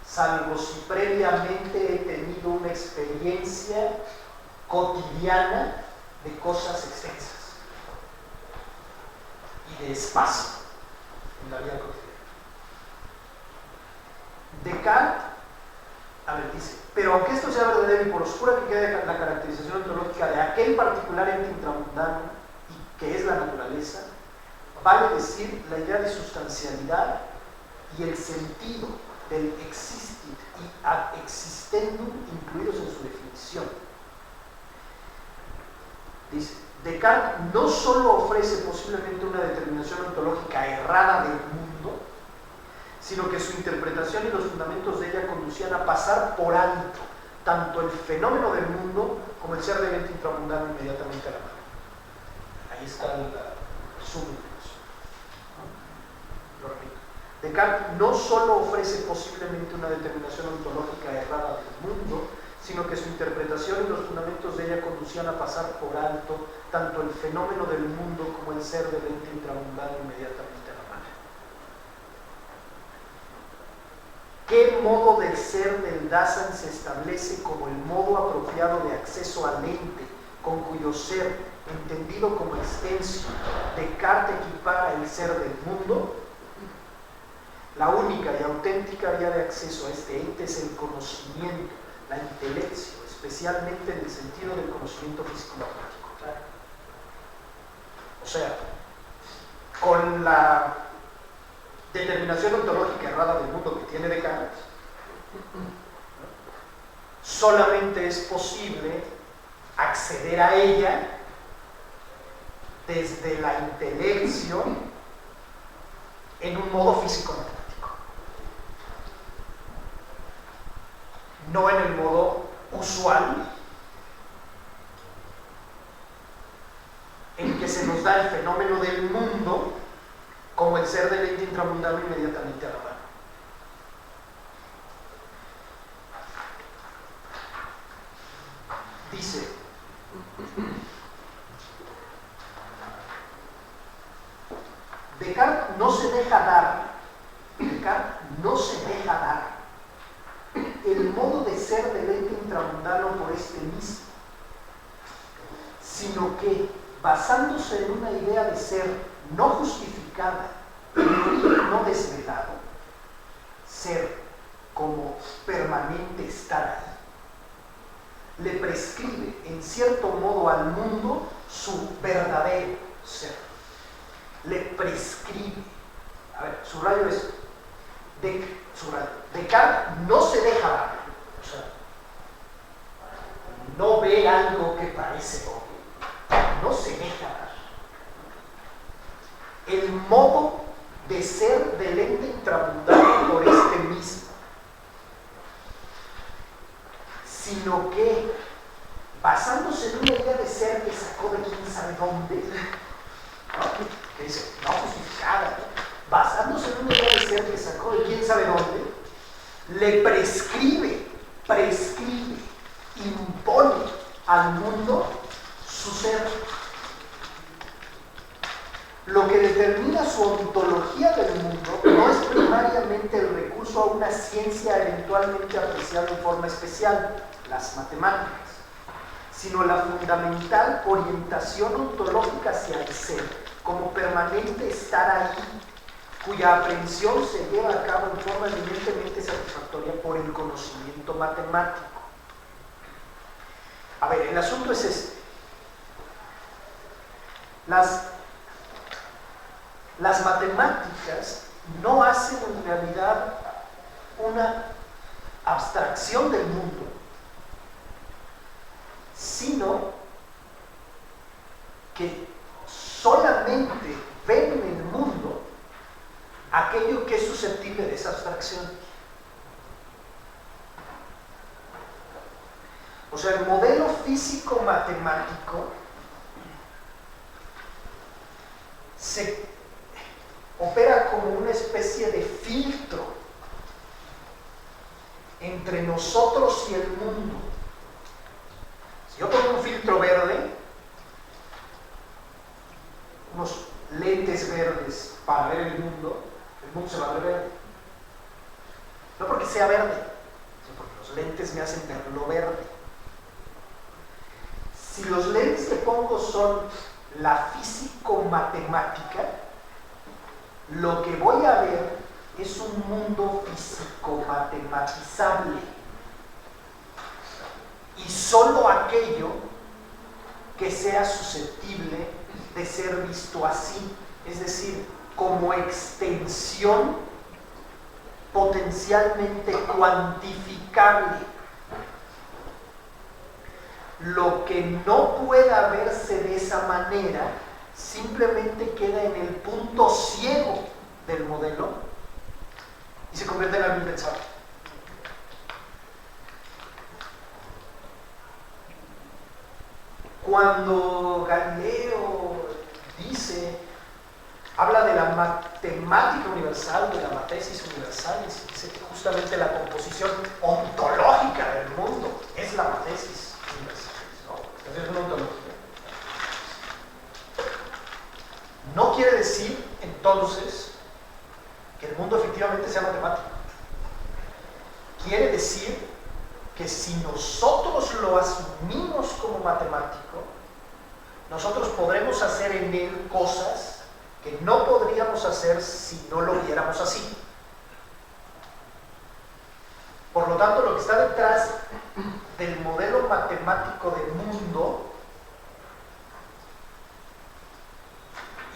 salvo si previamente he tenido una experiencia cotidiana de cosas extensas y de espacio en la vida cotidiana. Descartes, a ver, dice, pero aunque esto sea verdadero y por oscura que quede la caracterización ontológica de aquel particular ente intramundano y que es la naturaleza, vale decir la idea de sustancialidad y el sentido del existit y ad existendum incluidos en su definición. Dice, Descartes no solo ofrece posiblemente una determinación ontológica errada del mundo, sino que su interpretación y los fundamentos de ella conducían a pasar por alto tanto el fenómeno del mundo como el ser del ente intramundano inmediatamente a la mano. Ahí está el resumen. Descartes no solo ofrece posiblemente una determinación ontológica errada del mundo, sino que su interpretación y los fundamentos de ella conducían a pasar por alto tanto el fenómeno del mundo como el ser del ente intramundano inmediatamente a la mano. ¿Qué modo del ser del Dasein se establece como el modo apropiado de acceso al ente con cuyo ser, entendido como extensio, Descartes equipara el ser del mundo? La única y auténtica vía de acceso a este ente es el conocimiento, la intelección, especialmente en el sentido del conocimiento físico-matemático. ¿Claro? O sea, con la determinación ontológica errada del mundo que tiene Descartes, solamente es posible acceder a ella desde la intelección en un modo físico-matemático. No en el modo usual en que se nos da el fenómeno del mundo como el ser del ente intramundano inmediatamente a la mano. Dice: Descartes no se deja dar el modo de ser del ente intramundano por este mismo, sino que, basándose en una idea de ser no justificada, no desvelado, ser como permanente estar ahí, le prescribe en cierto modo al mundo su verdadero ser. Le prescribe. A ver, subrayo esto. Descartes no se deja dar, o sea, no ve algo que parece obvio, no se deja dar. El modo de ser del ente intramundano por este mismo, sino que, basándose en una idea de ser que sacó de quién sabe dónde, ¿no? Que dice, no justificada, ¿no? Basándose en una idea de ser que sacó de quién sabe dónde, le prescribe, impone al mundo su ser. Lo que determina su ontología del mundo no es primariamente el recurso a una ciencia eventualmente apreciada en forma especial, las matemáticas, sino la fundamental orientación ontológica hacia el ser, como permanente estar ahí, cuya aprehensión se lleva a cabo en forma evidentemente satisfactoria por el conocimiento matemático. A ver, el asunto es este. Las matemáticas no hacen en realidad una abstracción del mundo, sino que solamente ven en el mundo aquello que es susceptible de esa abstracción. O sea, el modelo físico-matemático se opera como una especie de filtro entre nosotros y el mundo. Si yo pongo un filtro verde, unos lentes verdes para ver el mundo se va a ver verde. No porque sea verde, sino porque los lentes me hacen verlo verde. Si los lentes que pongo son la físico-matemática, lo que voy a ver es un mundo físico-matematizable. Y solo aquello que sea susceptible de ser visto así, es decir, como extensión potencialmente cuantificable. Lo que no pueda verse de esa manera simplemente queda en el punto ciego del modelo y se convierte en algo impensable. Cuando Galileo habla de la matemática universal, de la matesis universal, y dice que justamente la composición ontológica del mundo es la matesis universal, ¿no? Entonces es una ontología. No quiere decir entonces que el mundo efectivamente sea matemático. Quiere decir que si nosotros lo asumimos como matemático, nosotros podremos hacer en él cosas que no podríamos hacer si no lo viéramos así. Por lo tanto, lo que está detrás del modelo matemático del mundo,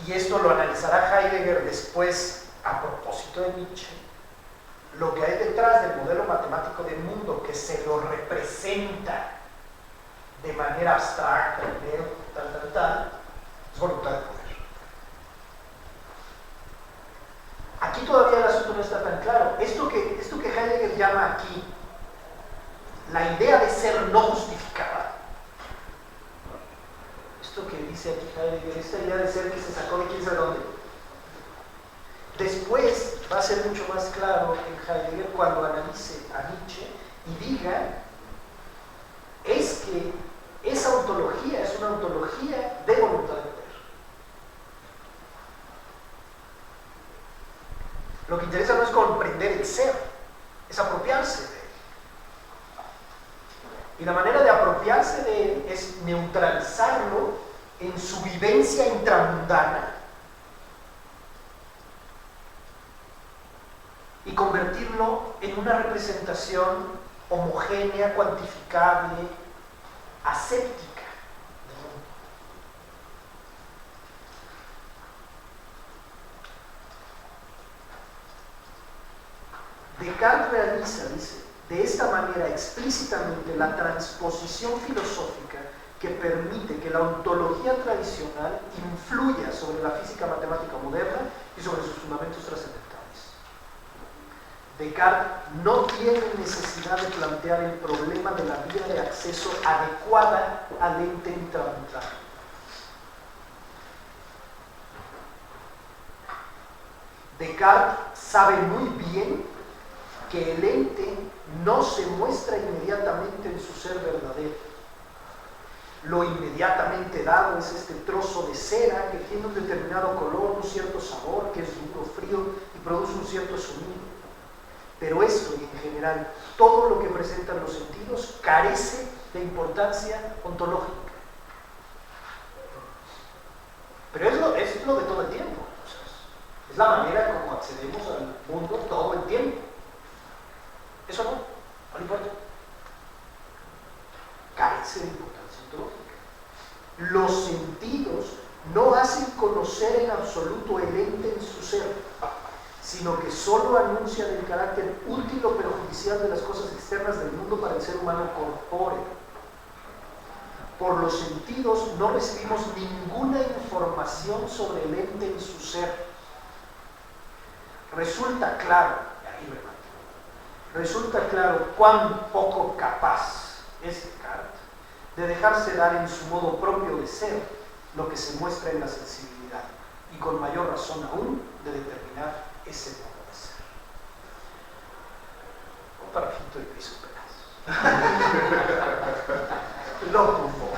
y esto lo analizará Heidegger después a propósito de Nietzsche, lo que hay detrás del modelo matemático del mundo, que se lo representa de manera abstracta, tal, es voluntad. llama aquí la idea de ser no justificada. Esto que dice aquí Heidegger, esta idea de ser que se sacó de quién sabe dónde. Después va a ser mucho más claro en Heidegger cuando analice a Nietzsche y diga es que esa ontología es una ontología de voluntad de poder. Lo que interesa no es comprender el ser, es apropiarse de él. Y la manera de apropiarse de él es neutralizarlo en su vivencia intramundana y convertirlo en una representación homogénea, cuantificable, aséptica. Descartes realiza, dice, de esta manera explícitamente la transposición filosófica que permite que la ontología tradicional influya sobre la física matemática moderna y sobre sus fundamentos trascendentales. Descartes no tiene necesidad de plantear el problema de la vía de acceso adecuada al ente intramundano. Descartes sabe muy bien que el ente no se muestra inmediatamente en su ser verdadero. Lo inmediatamente dado es este trozo de cera que tiene un determinado color, un cierto sabor, que es duro, frío y produce un cierto sonido. Pero esto, y en general todo lo que presentan los sentidos, carece de importancia ontológica. Pero es lo de todo el tiempo. O sea, es la manera como accedemos al mundo todo el tiempo. Eso no importa. Carece de importancia ontológica. Los sentidos no hacen conocer en absoluto el ente en su ser, sino que solo anuncian el carácter útil o perjudicial de las cosas externas del mundo para el ser humano corpóreo. Por los sentidos no recibimos ninguna información sobre el ente en su ser. Resulta claro cuán poco capaz es Descartes de dejarse dar en su modo propio de ser lo que se muestra en la sensibilidad, y con mayor razón aún de determinar ese modo de ser. Un parrafito y piso pedazos. Lo tumbó.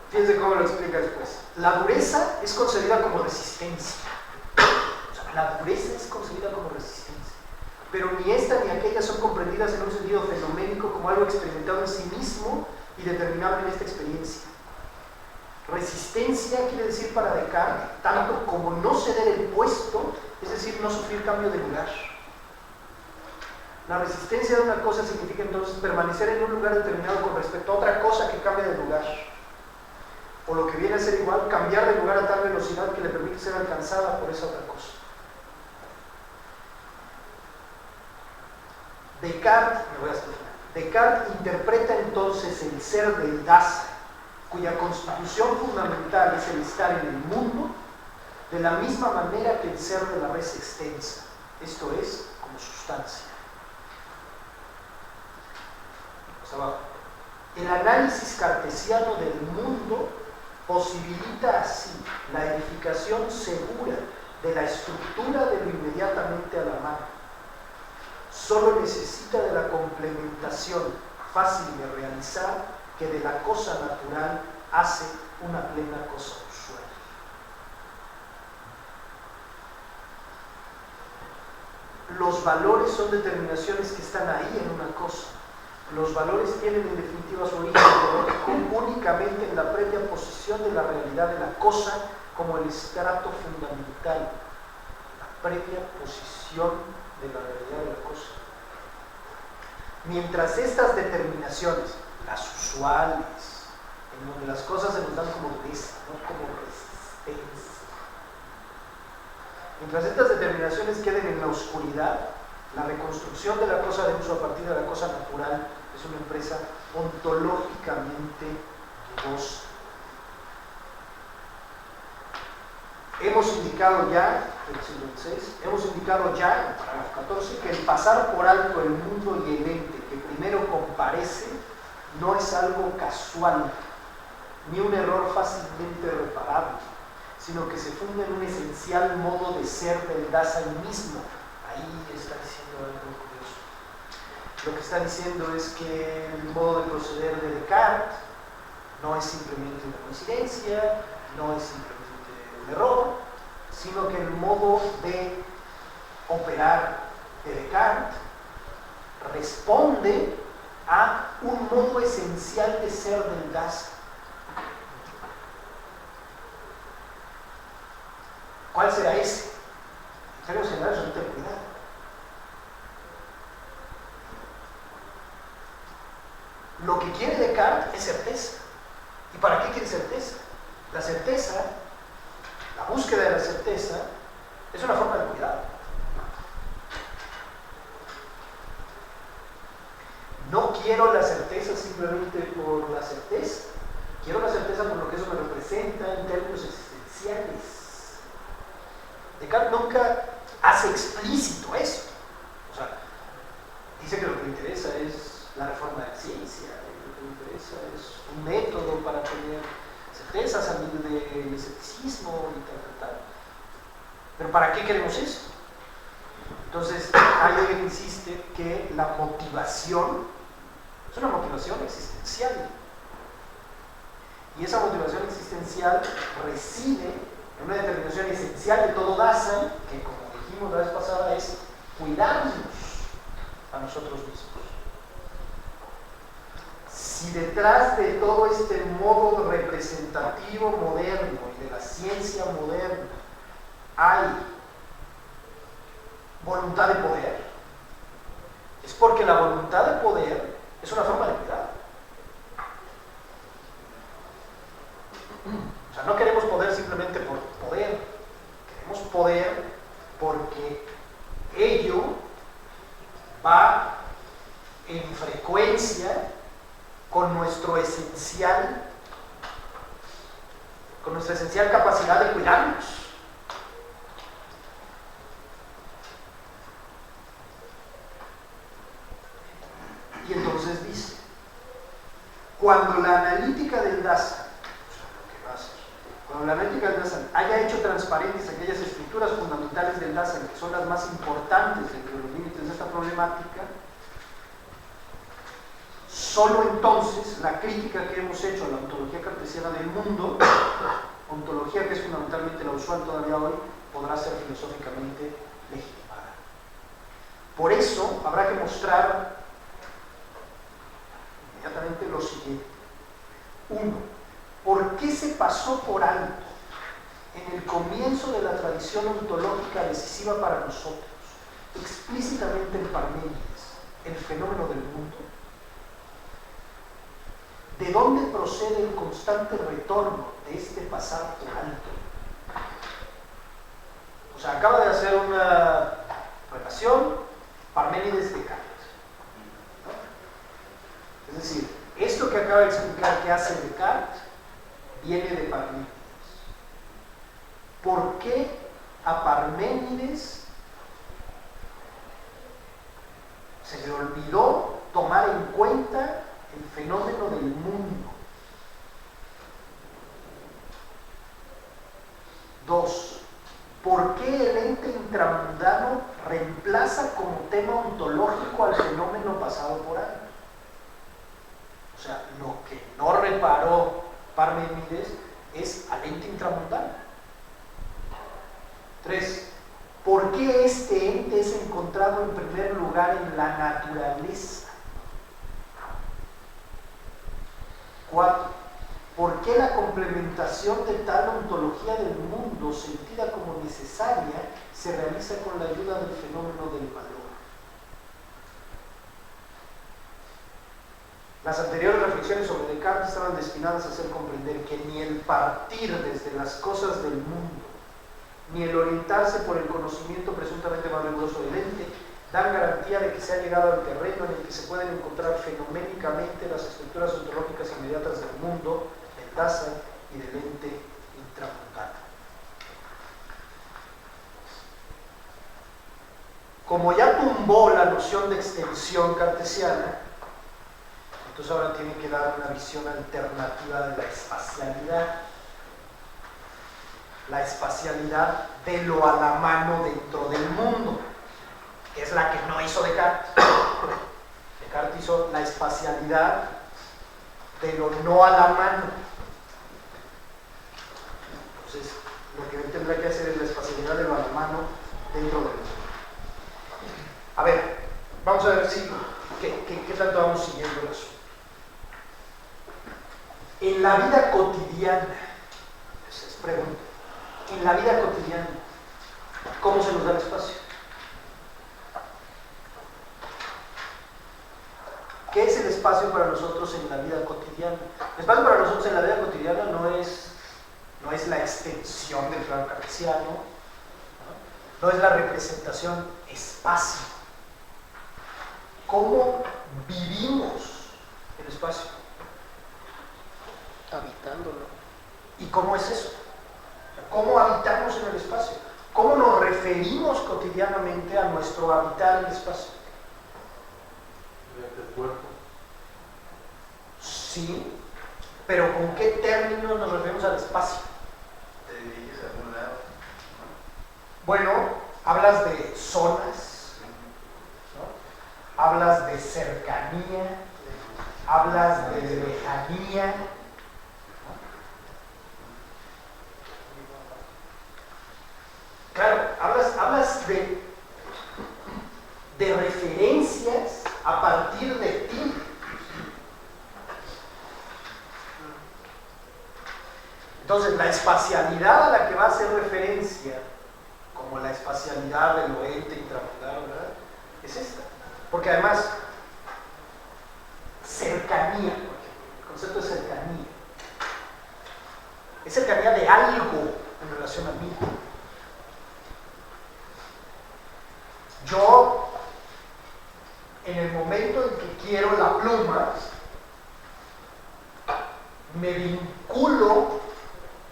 Fíjense cómo lo explica después. La dureza es concebida como resistencia. O sea, la dureza es concebida como resistencia. Pero ni esta ni aquella son comprendidas en un sentido fenoménico como algo experimentado en sí mismo y determinable en esta experiencia. Resistencia quiere decir para Descartes, tanto como no ceder el puesto, es decir, no sufrir cambio de lugar. La resistencia de una cosa significa entonces permanecer en un lugar determinado con respecto a otra cosa que cambia de lugar. O lo que viene a ser igual, cambiar de lugar a tal velocidad que le permite ser alcanzada por esa otra cosa. Descartes interpreta entonces el ser del Dasein, cuya constitución fundamental es el estar en el mundo, de la misma manera que el ser de la res extensa, esto es, como sustancia. Pues abajo. El análisis cartesiano del mundo posibilita así la edificación segura de la estructura de lo inmediatamente a la mano. Solo necesita de la complementación fácil de realizar que de la cosa natural hace una plena cosa usual. Los valores son determinaciones que están ahí en una cosa. Los valores tienen en definitiva su origen teológico únicamente en la previa posición de la realidad de la cosa como el estrato fundamental. La previa posición de la realidad de la cosa. Mientras estas determinaciones, las usuales, en donde las cosas se nos dan como dureza, no como resistencia, mientras estas determinaciones queden en la oscuridad, la reconstrucción de la cosa de uso a partir de la cosa natural es una empresa ontológicamente dudosa. hemos indicado ya, en el siglo XVI, hemos indicado ya en el parágrafo 14 que el pasar por alto el mundo y el ente que primero comparece no es algo casual, ni un error fácilmente reparable, sino que se funde en un esencial modo de ser del Dasein mismo. Ahí está diciendo algo curioso. Lo que está diciendo es que el modo de proceder de Descartes no es simplemente una coincidencia, no es simplemente un error, sino que el modo de operar de Descartes responde a un modo esencial de ser del Dasein. ¿Cuál será ese? En términos generales, no tengo cuidado. Lo que quiere Descartes es certeza. ¿Y para qué quiere certeza? La certeza, la búsqueda de la certeza, es una forma de cuidado. No quiero la certeza simplemente por la certeza. Quiero la certeza por lo que eso me representa en términos existenciales. Descartes nunca hace explícito esto. O sea, dice que lo que le interesa es la reforma de la ciencia, lo que le interesa es un método para tener certeza, salir del escepticismo y tal. Pero ¿para qué queremos eso? Entonces, Heidegger insiste que la motivación es una motivación existencial. Y esa motivación existencial reside en una determinación esencial de todo Dasein, que como dijimos la vez pasada es cuidarnos a nosotros mismos. Si detrás de todo este modo representativo moderno y de la ciencia moderna hay voluntad de poder, es porque la voluntad de poder es una forma de cuidado. O sea, no queremos poder simplemente por poder, queremos poder porque ello va en frecuencia con nuestra esencial capacidad de cuidarnos. Y entonces dice, cuando la analítica del Dasein, cuando la analítica del Dasein haya hecho transparentes aquellas estructuras fundamentales del Dasein que son las más importantes dentro de los límites de esta problemática, solo entonces la crítica que hemos hecho a la ontología cartesiana del mundo, ontología que es fundamentalmente la usual todavía hoy, podrá ser filosóficamente legitimada. Por eso habrá que mostrar inmediatamente lo siguiente. 1. ¿Por qué se pasó por alto en el comienzo de la tradición ontológica decisiva para nosotros, explícitamente en Parménides, el fenómeno del mundo? ¿De dónde procede el constante retorno de este pasar por alto? O sea, acaba de hacer una relación Parménides-Descartes, ¿no? Es decir, esto que acaba de explicar que hace Descartes viene de Parménides. ¿Por qué a Parménides se le olvidó tomar en cuenta el fenómeno del mundo? 2. ¿Por qué el ente intramundano reemplaza como tema ontológico al fenómeno pasado por alto? O sea, lo que no reparó Parménides es al ente intramundano. 3. ¿Por qué este ente es encontrado en primer lugar en la naturaleza? 4. ¿Por qué la complementación de tal ontología del mundo, sentida como necesaria, se realiza con la ayuda del fenómeno del valor? Las anteriores reflexiones sobre Descartes estaban destinadas a hacer comprender que ni el partir desde las cosas del mundo, ni el orientarse por el conocimiento presuntamente más riguroso del ente, dan garantía de que se ha llegado al terreno en el que se pueden encontrar fenoménicamente las estructuras ontológicas inmediatas del mundo, del Dasein y del ente intramundano. como ya tumbó la noción de extensión cartesiana, entonces ahora tiene que dar una visión alternativa de la espacialidad. La espacialidad de lo a la mano dentro del mundo, que es la que no hizo Descartes. Descartes hizo la espacialidad de lo no a la mano. Entonces, lo que él tendrá que hacer es la espacialidad de lo a la mano dentro del mundo. A ver, vamos a ver si qué tanto vamos siguiendo el asunto. En la vida cotidiana, es pregunta, en la vida cotidiana, ¿cómo se nos da el espacio? ¿Qué es el espacio para nosotros en la vida cotidiana? El espacio para nosotros en la vida cotidiana no es la extensión del plano cartesiano, no es la representación espacio. ¿Cómo vivimos el espacio? Habitándolo. ¿Y cómo es eso? ¿Cómo habitamos en el espacio? ¿Cómo nos referimos cotidianamente a nuestro habitar en el espacio? El cuerpo. Sí, pero ¿con qué términos nos referimos al espacio? ¿Te diriges a algún lado? Bueno, hablas de zonas, ¿no? Hablas de cercanía, hablas de lejanía. Claro, hablas de referencias a partir de ti. Entonces, la espacialidad a la que va a hacer referencia, como la espacialidad del oente intramundano, ¿verdad?, es esta. Porque además, cercanía, por ejemplo, el concepto de cercanía, es cercanía de algo en relación a mí. Yo, en el momento en que quiero la pluma, me vinculo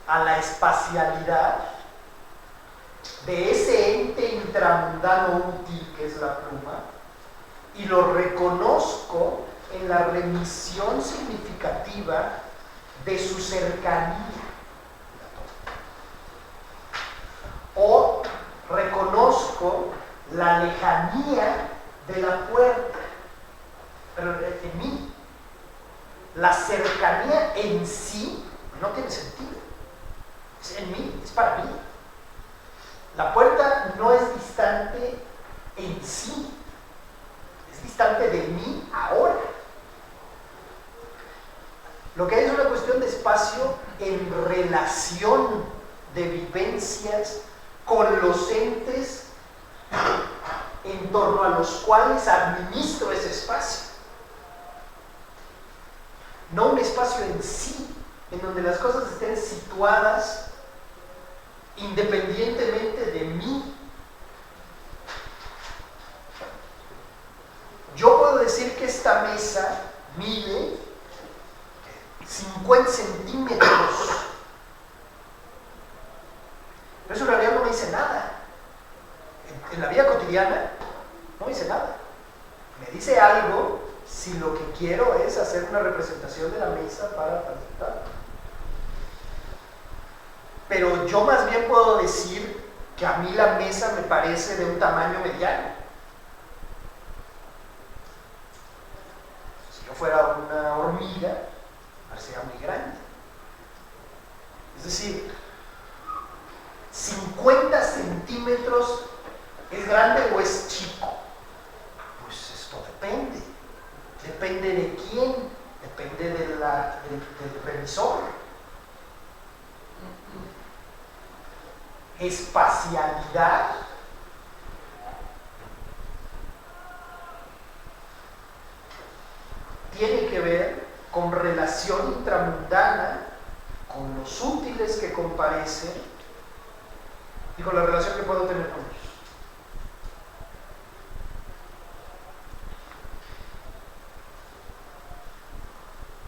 a la espacialidad de ese ente intramundano útil que es la pluma y lo reconozco en la remisión significativa de su cercanía. O reconozco la lejanía de la puerta, pero en mí la cercanía en sí no tiene sentido, es en mí, es para mí. La puerta no es distante en sí, es distante de mí ahora. Lo que hay es una cuestión de espacio en relación de vivencias con los entes en torno a los cuales administro ese espacio. No un espacio en sí, en donde las cosas estén situadas independientemente de mí. Yo puedo decir que esta mesa mide 50 centímetros, pero eso en realidad no me dice nada. En la vida cotidiana no me dice nada. Me dice algo si lo que quiero es hacer una representación de la mesa para transitar. Pero yo más bien puedo decir que a mí la mesa me parece de un tamaño mediano. Si yo fuera una hormiga, parecería muy grande. Es decir, 50 centímetros ¿es grande o es chico? Pues esto depende. Depende de quién, depende del revisor. Espacialidad tiene que ver con relación intramundana, con los útiles que comparecen y con la relación que puedo tener con ellos.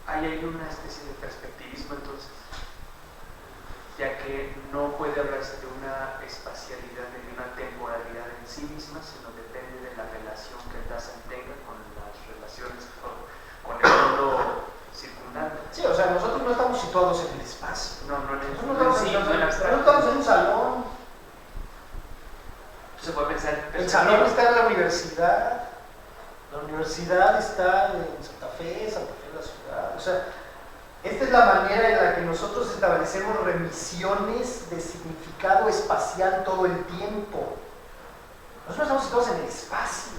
Ahí hay una especie de perspectivismo entonces, ya que no puede hablarse de una espacialidad, de una temporalidad en sí misma, sino depende Se puede pensar en El salón está en la universidad está en Santa Fe es la ciudad. O sea, esta es la manera en la que nosotros establecemos remisiones de significado espacial todo el tiempo. Nosotros estamos situados en el espacio.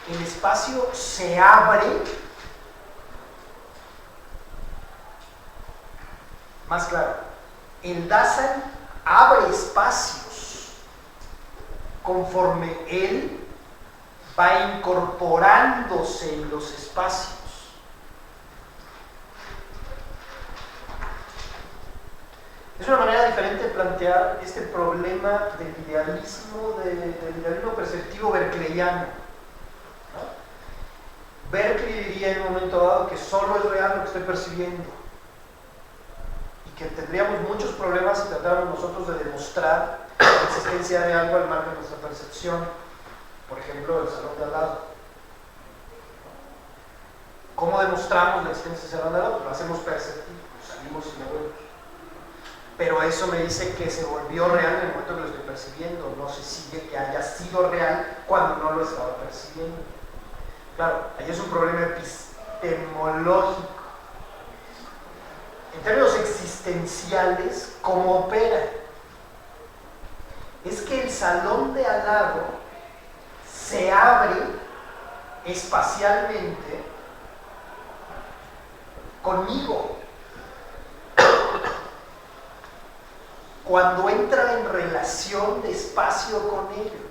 El espacio se abre, más claro, el Dasein abre espacios conforme él va incorporándose en los espacios. Es una manera diferente de plantear este problema del idealismo perceptivo berkeleyano, ¿no? Berkeley diría en un momento dado que solo es real lo que estoy percibiendo y que tendríamos muchos problemas si tratáramos nosotros de demostrar la existencia de algo al margen de nuestra percepción. Por ejemplo, el salón de al lado. ¿Cómo demostramos la existencia del salón de al lado? Lo hacemos perceptivo, salimos y lo vemos. Pero eso me dice que se volvió real en el momento que lo estoy percibiendo. No se sigue que haya sido real cuando no lo estaba percibiendo. Claro, ahí es un problema epistemológico. En términos existenciales, ¿cómo opera? Es que el salón de al lado se abre espacialmente conmigo. Cuando entra en relación de espacio con ello.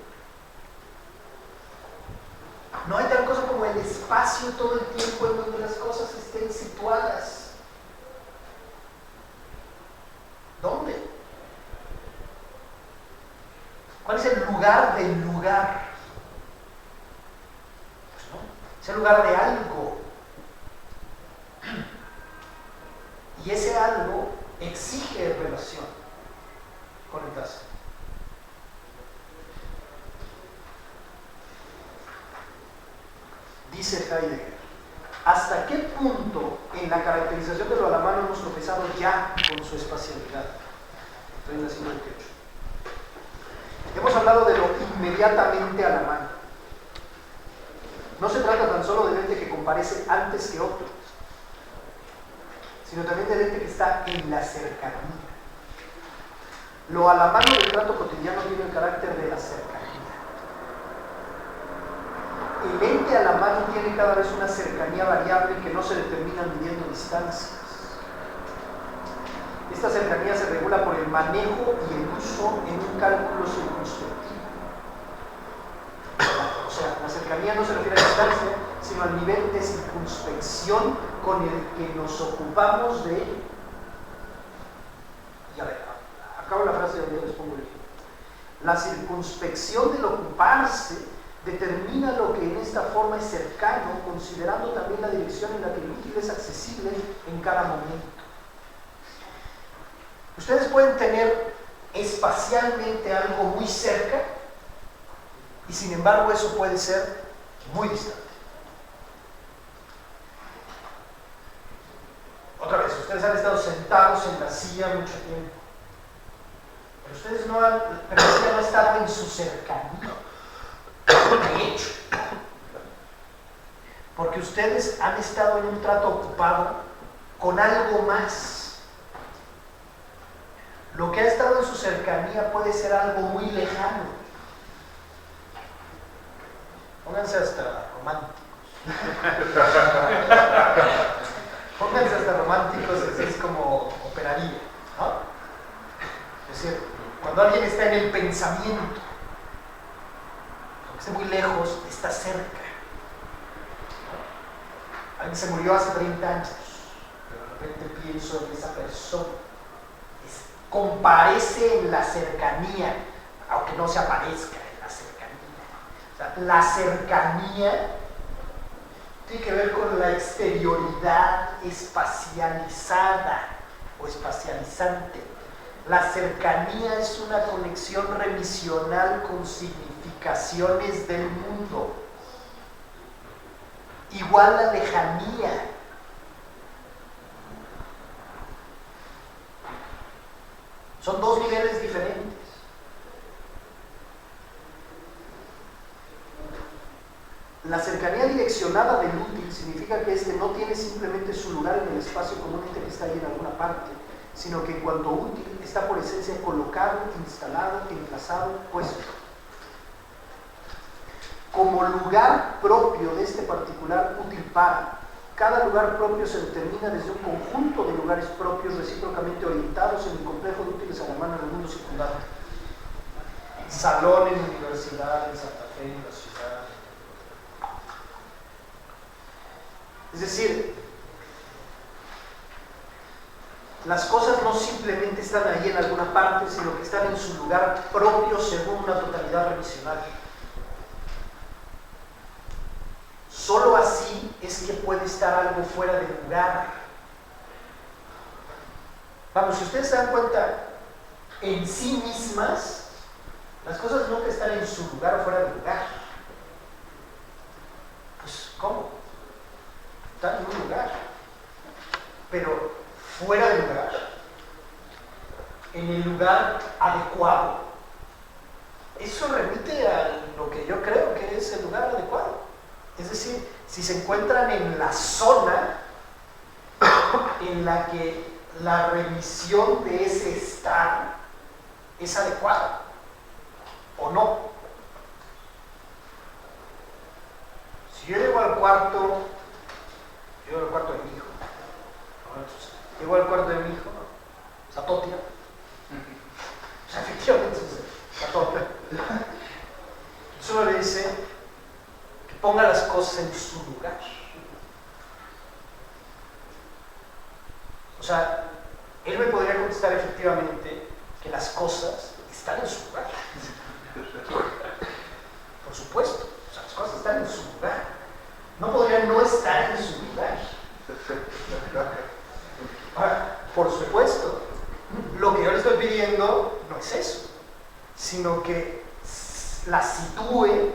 No hay tal cosa como el espacio todo el tiempo en donde las cosas estén situadas. ¿Dónde? ¿Cuál es el lugar del lugar? Pues no, es el lugar de algo. Y ese algo exige relación con el Dasein. Dice Heidegger, ¿hasta qué punto en la caracterización de lo a la mano hemos tropezado ya con su espacialidad? Estoy en la 58. Hemos hablado de lo inmediatamente a la mano. No se trata tan solo del ente que comparece antes que otro, sino también del ente que está en la cercanía. Lo a la mano del trato cotidiano tiene el carácter de la cercanía. El ente a la mano tiene cada vez una cercanía variable que no se determina midiendo distancias. Esta cercanía se regula por el manejo y el uso en un cálculo circunspectivo. O sea, la cercanía no se refiere a distancia, sino al nivel de circunspección con el que nos ocupamos de él. Y a ver, acabo la frase y les pongo el ejemplo. La circunspección del ocuparse determina lo que en esta forma es cercano, considerando también la dirección en la que el útil es accesible en cada momento. Ustedes pueden tener espacialmente algo muy cerca y sin embargo eso puede ser muy distante. Otra vez, ustedes han estado sentados en la silla mucho tiempo, pero ustedes no han estado en su cercanía. De hecho, porque ustedes han estado en un trato ocupado con algo más. Lo que ha estado en su cercanía puede ser algo muy lejano. Pónganse hasta románticos. Pónganse hasta románticos, es como operaría, ¿no? Es decir, cuando alguien está en el pensamiento, aunque esté muy lejos, está cerca. Alguien se murió hace 30 años, pero de repente pienso en esa persona. Comparece en la cercanía, aunque no se aparezca en la cercanía. O sea, la cercanía tiene que ver con la exterioridad espacializada o espacializante. La cercanía es una conexión remisional con significaciones del mundo. Igual la lejanía. Son dos niveles diferentes. La cercanía direccionada del útil significa que este no tiene simplemente su lugar en el espacio comúnmente que está ahí en alguna parte, sino que en cuanto útil está por esencia colocado, instalado, emplazado, puesto. Como lugar propio de este particular útil para, cada lugar propio se determina desde un conjunto de lugares propios recíprocamente orientados en el complejo de útiles a la mano en el mundo circundante. Salón en la universidad, en Santa Fe, en la ciudad. Es decir, las cosas no simplemente están ahí en alguna parte, sino que están en su lugar propio según una totalidad revisional. Solo así es que puede estar algo fuera de lugar. Vamos, si ustedes se dan cuenta, en sí mismas, las cosas nunca están en su lugar o fuera de lugar. Pues, ¿cómo? Están en un lugar, pero fuera de lugar, en el lugar adecuado. Eso remite a lo que yo creo que es el lugar adecuado. Es decir, si se encuentran en la zona en la que la remisión de ese estado es adecuada o no. Si yo llego al cuarto de mi hijo, llego al cuarto de mi hijo, Satotia, o sea, efectivamente es Satotia, solo le dice que ponga las cosas en su lugar. O sea, él me podría contestar efectivamente que las cosas están en su lugar. Por supuesto, o sea, las cosas están en su lugar. No podrían no estar en su lugar. Ahora, por supuesto, lo que yo le estoy pidiendo no es eso, sino que las sitúe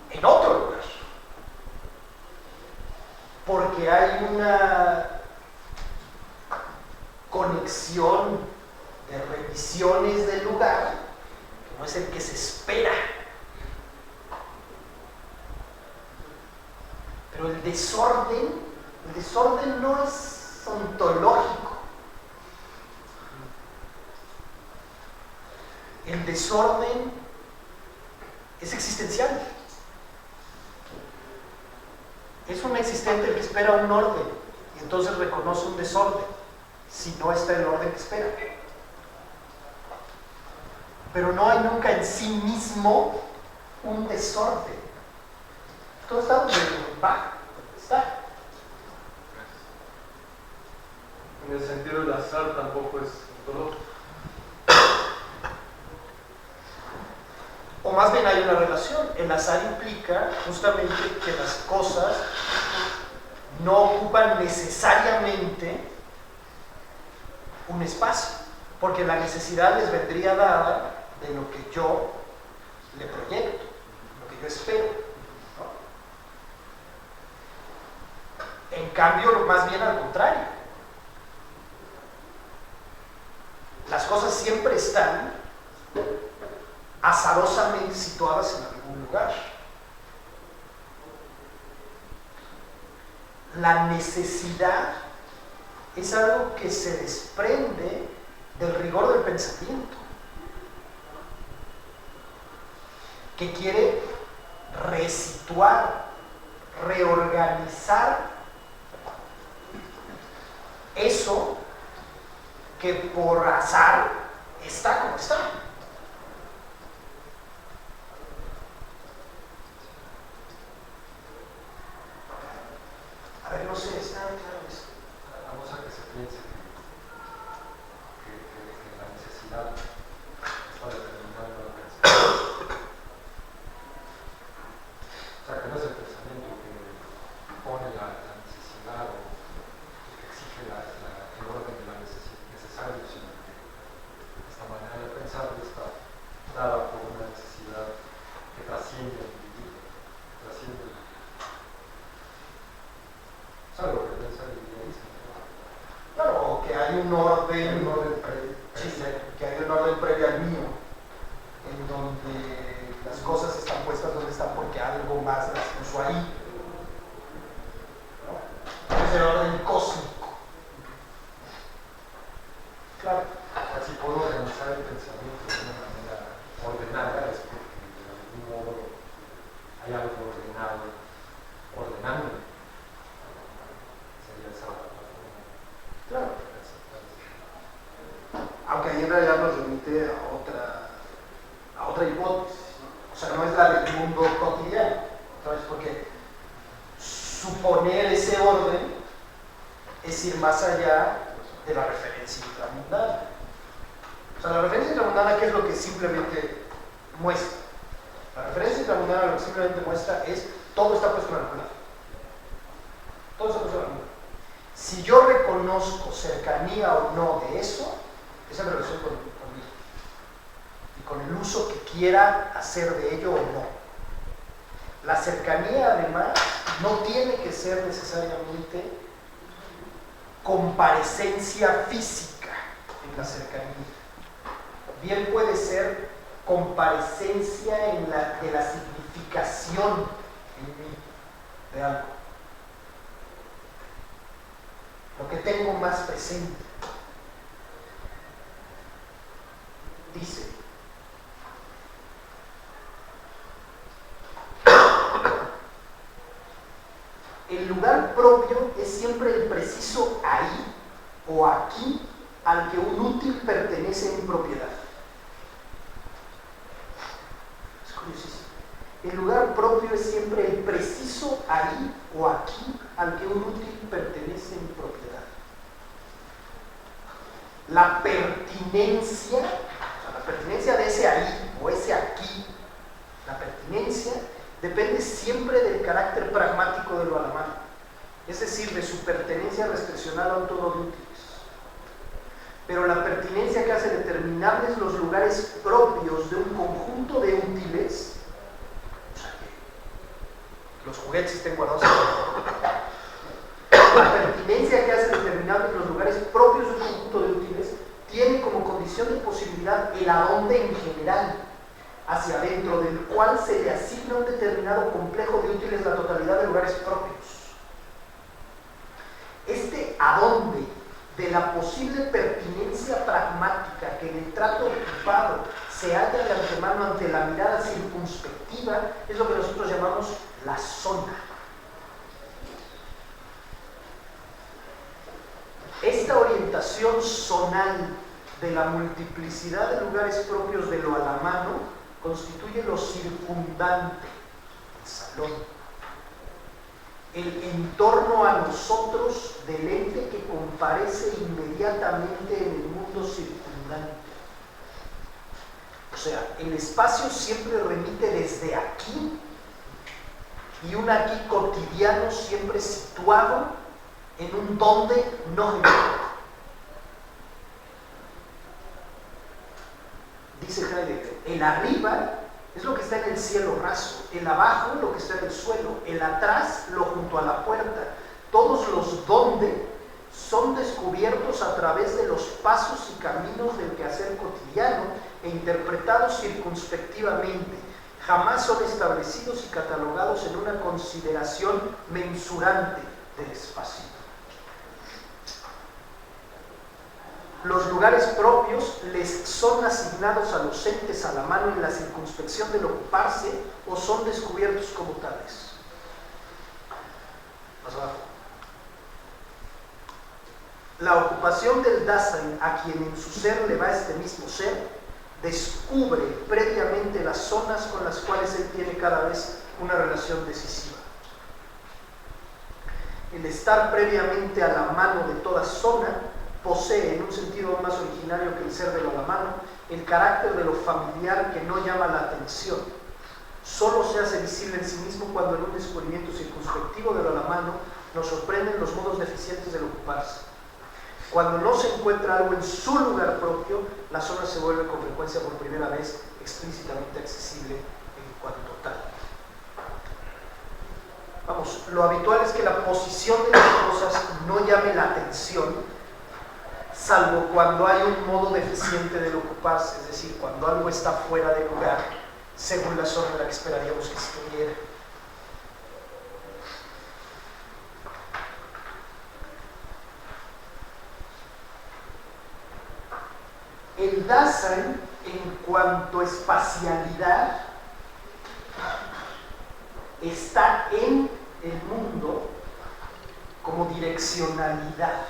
en otro lugar. Porque hay una conexión de revisiones del lugar que no es el que se espera. Pero el desorden no es ontológico. El desorden es existencial. Es un existente el que espera un orden y entonces reconoce un desorden si no está el orden que espera. Pero no hay nunca en sí mismo un desorden. Todo está donde va, está. En el sentido del azar tampoco es ontológico. O más bien hay una relación. El azar implica justamente que las cosas no ocupan necesariamente un espacio, porque la necesidad les vendría dada de lo que yo le proyecto, lo que yo espero, ¿no? En cambio, más bien al contrario. Las cosas siempre están azarosamente situadas en algún lugar. La necesidad es algo que se desprende del rigor del pensamiento, que quiere resituar, reorganizar eso que por azar está como está. A ver, no sé, está claro eso. Vamos a que se piense que la necesidad está determinando la necesidad. O sea, que no es el pensamiento que pone la necesidad o que exige el orden de la necesario, sino que esta manera de pensar es sea, si puedo organizar el pensamiento de una manera ordenada, es porque de algún modo hay algo ordenado, ordenando. Sería esa la forma. Claro. Aunque ahí en realidad nos remite a otra hipótesis, ¿no? O sea, no es la del mundo cotidiano, ¿sabes? Porque suponer ese orden es ir más allá de la referencia intramundana. O sea, la referencia intramundana, ¿qué es lo que simplemente muestra? La referencia intramundana lo que simplemente muestra es todo está puesto en algún lado. Todo está puesto en algún lado. Si yo reconozco cercanía o no de eso, esa es la relación conmigo y con el uso que quiera hacer de ello o no. La cercanía, además, no tiene que ser necesariamente comparecencia física en la cercanía. Bien puede ser comparecencia de la significación en mí de algo. Lo que tengo más presente. Dice, el lugar propio es siempre el preciso ahí o aquí al que un útil pertenece en propiedad. Es curiosísimo. El lugar propio es siempre el preciso ahí o aquí al que un útil pertenece en propiedad. La pertinencia de ese ahí o ese aquí, la pertinencia depende siempre del carácter pragmático de lo a la mano, es decir, de su pertenencia restriccional a un todo de útiles. Pero la pertinencia que hace determinables los lugares propios de un conjunto de útiles, o sea, que los juguetes estén guardados en la pertinencia que hace determinables los lugares propios de un conjunto de útiles tiene como condición de posibilidad el adonde en general, hacia adentro del cual se le asigna un determinado complejo de útiles la totalidad de lugares propios. Este adonde de la posible pertinencia pragmática que en el trato ocupado se halla de antemano ante la mirada circunspectiva es lo que nosotros llamamos la zona. Esta orientación zonal de la multiplicidad de lugares propios de lo a la mano constituye lo circundante, el salón, el entorno a nosotros del ente que comparece inmediatamente en el mundo circundante. O sea, el espacio siempre remite desde aquí y un aquí cotidiano siempre situado en un donde no genérico. Dice Heidegger, el arriba es lo que está en el cielo raso, el abajo lo que está en el suelo, el atrás lo junto a la puerta. Todos los donde son descubiertos a través de los pasos y caminos del quehacer cotidiano e interpretados circunspectivamente. Jamás son establecidos y catalogados en una consideración mensurante del espacio. Los lugares propios les son asignados a los entes a la mano en la circunspección del ocuparse o son descubiertos como tales. Más abajo. La ocupación del Dasein, a quien en su ser le va este mismo ser, descubre previamente las zonas con las cuales él tiene cada vez una relación decisiva. El estar previamente a la mano de toda zona posee, en un sentido más originario que el ser de lo a la mano, el carácter de lo familiar que no llama la atención. Solo se hace visible en sí mismo cuando en un descubrimiento circunspectivo de lo a la mano nos sorprenden los modos deficientes del ocuparse. Cuando no se encuentra algo en su lugar propio, la zona se vuelve con frecuencia por primera vez explícitamente accesible en cuanto tal. Vamos, lo habitual es que la posición de las cosas no llame la atención, salvo cuando hay un modo deficiente del ocuparse, es decir, cuando algo está fuera de lugar, según la zona en la que esperaríamos que estuviera. El Dasein, en cuanto a espacialidad, está en el mundo como direccionalidad.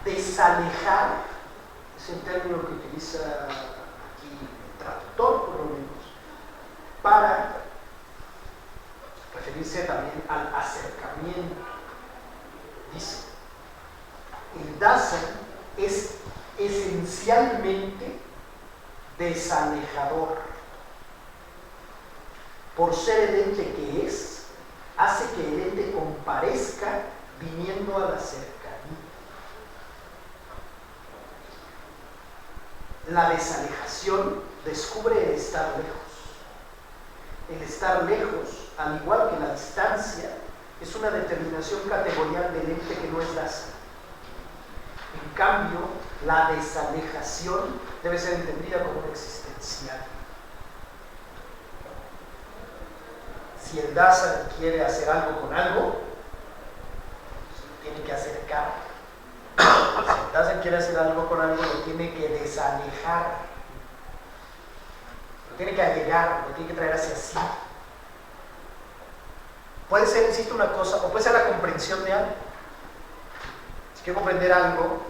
Desalejar es el término que utiliza aquí el traductor, por lo menos, para referirse también al acercamiento. Dice, el Dasein es esencialmente desalejador. Por ser el ente que es, hace que el ente comparezca viniendo a la cercanía. La desalejación descubre el estar lejos. El estar lejos, al igual que la distancia, es una determinación categorial del ente que no es Dasein. En cambio, la desalejación debe ser entendida como una existencial. Si el Dasein quiere hacer algo con algo, tiene que acercar. Si el Dasein quiere hacer algo con algo, lo tiene que desalejar. Lo tiene que allegar, lo tiene que traer hacia sí. Puede ser, insisto, una cosa, o puede ser la comprensión de algo. Si quiere comprender algo,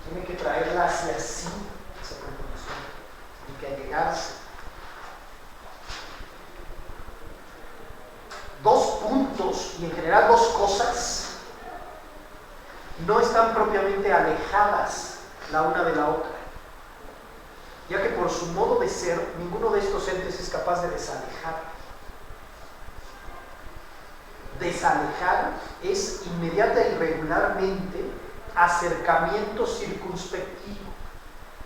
tiene que traerla hacia sí, esa comprensión. Tiene que allegarse. Dos puntos, y en general dos cosas, no están propiamente alejadas la una de la otra, ya que por su modo de ser, ninguno de estos entes es capaz de desalejar. Desalejar es inmediata y regularmente acercamiento circunspectivo,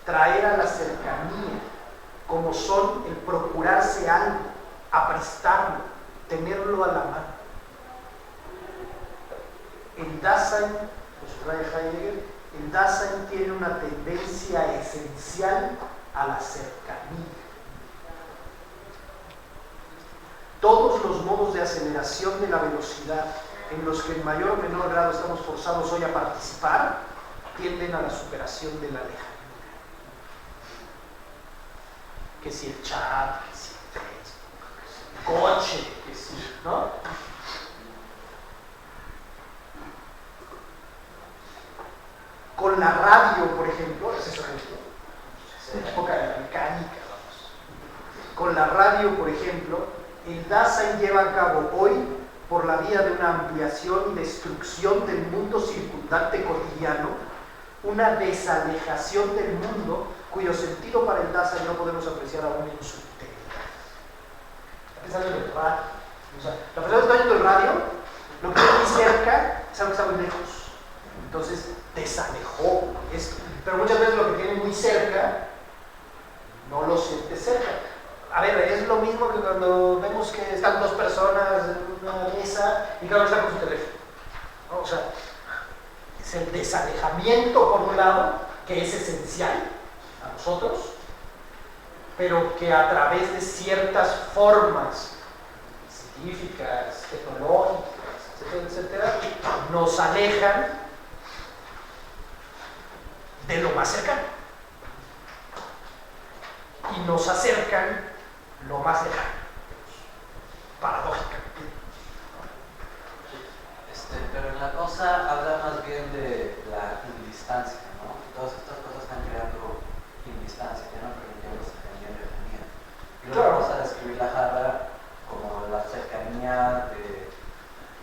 traer a la cercanía, como son el procurarse algo, aprestarlo, tenerlo a la mano. El Dasein, pues subraya Heidegger, el Dasein tiene una tendencia esencial a la cercanía. Todos los modos de aceleración de la velocidad en los que en mayor o menor grado estamos forzados hoy a participar tienden a la superación de la lejanía. Que si el chat, que si el Facebook, que si el coche, que si, ¿no? Con la radio, por ejemplo, ese es un ejemplo, es la época de la mecánica, vamos. Con la radio, por ejemplo, el Dasein lleva a cabo hoy, por la vía de una ampliación y destrucción del mundo circundante cotidiano, una desalejación del mundo cuyo sentido para el Dasein no podemos apreciar aún en su integridad. Está pensando en el radio. O sea, la persona que está oyendo el radio, lo que está muy cerca es algo que está muy lejos. Entonces, desalejó esto. Pero muchas veces lo que tiene muy cerca, no lo siente cerca. A ver, es lo mismo que cuando vemos que están dos personas en una mesa y cada uno está con su teléfono, ¿no? O sea, es el desalejamiento por un lado, que es esencial a nosotros, pero que a través de ciertas formas científicas, tecnológicas, etcétera, etcétera, nos alejan de lo más cercano y nos acercan lo más lejano, paradójicamente. Pero en la cosa habla más bien de la equidistancia, ¿no? Todas estas cosas están creando equidistancia, ya no permitimos cercanía y lejanía. Y luego Claro. vamos a describir la jarra como la cercanía de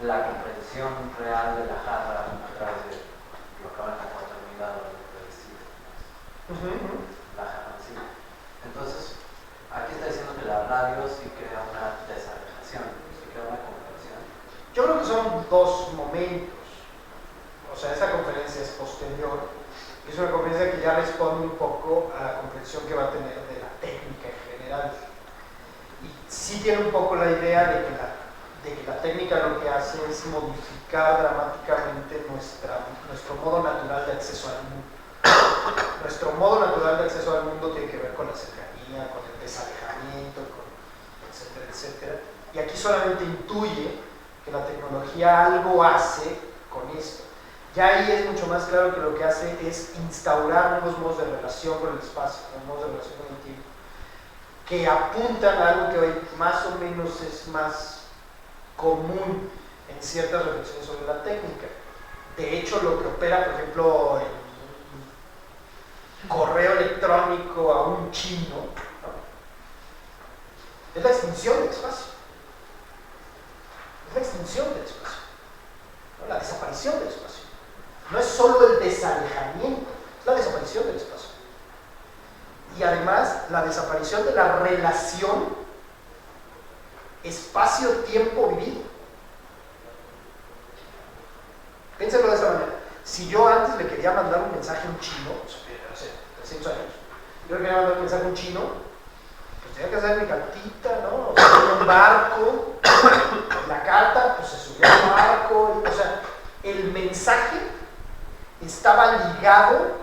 la comprensión real de la jarra a través de lo que hablan como terminado de predecir. La jarra en sí. Entonces, aquí está diciendo que la radio sí crea una desalejación, sí crea una comprensión. Yo creo que son dos momentos. O sea, esta conferencia es posterior. Es una conferencia que ya responde un poco a la comprensión que va a tener de la técnica en general. Y sí tiene un poco la idea de que la técnica lo que hace es modificar dramáticamente nuestro modo natural de acceso al mundo. Nuestro modo natural de acceso al mundo tiene que ver con la cercanía, con el desalejamiento, con etcétera, etcétera. Y aquí solamente intuye que la tecnología algo hace con esto. Ya ahí es mucho más claro que lo que hace es instaurar nuevos modos de relación con el espacio, nuevos modos de relación con el tiempo, que apuntan a algo que hoy más o menos es más común en ciertas reflexiones sobre la técnica. De hecho, lo que opera, por ejemplo, en un correo electrónico a un chino, ¿no?, es la extinción del espacio. Es la extinción del espacio, ¿no?, la desaparición del espacio. No es solo el desalejamiento, es la desaparición del espacio. Y además, la desaparición de la relación espacio-tiempo vivido. Piénsenlo de esta manera. Si yo antes le quería mandar un mensaje a un chino, hace 300 años, yo le quería mandar un mensaje a un chino, pues tenía que hacer mi cartita, ¿no? O sea, en un barco, la carta, pues se subía al barco, o sea, el mensaje estaba ligado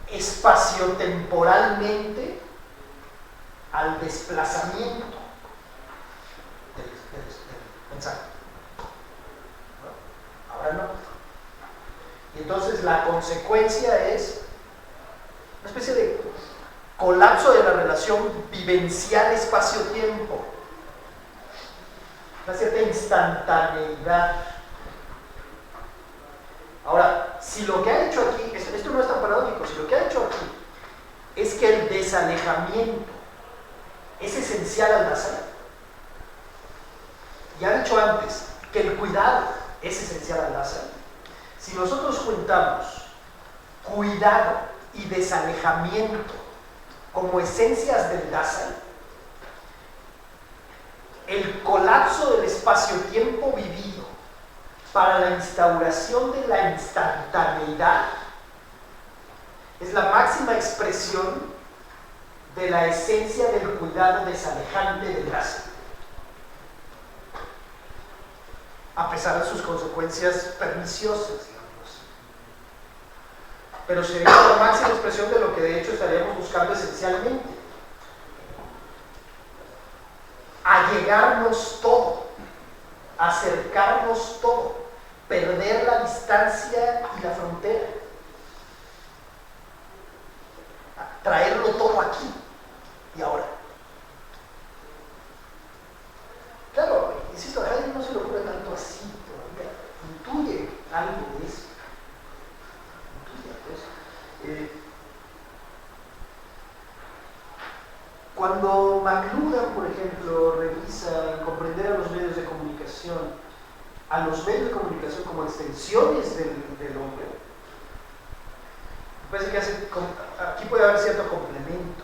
espaciotemporalmente al desplazamiento del mensaje. Ahora no. Y entonces la consecuencia es una especie de colapso de la relación vivencial espacio-tiempo, una cierta instantaneidad. Ahora, si lo que ha hecho aquí, esto no es tan paradójico, si lo que ha hecho aquí es que el desalejamiento es esencial al nacer, y ha dicho antes que el cuidado es esencial al nacer, si nosotros juntamos cuidado y desalejamiento como esencias del Dasein, el colapso del espacio-tiempo vivido para la instauración de la instantaneidad es la máxima expresión de la esencia del cuidado desalejante del Dasein, a pesar de sus consecuencias perniciosas, digamos. Pero sería la máxima expresión de lo que de hecho estaríamos buscando esencialmente: allegarnos todo, acercarnos todo, perder la distancia y la frontera, traerlo todo aquí y ahora. Claro, insisto, a Heidegger no se le ocurre tanto así todavía, intuye algo de eso. Cuando McLuhan, por ejemplo, revisa comprender a los medios de comunicación como extensiones del hombre, me parece que aquí puede haber cierto complemento.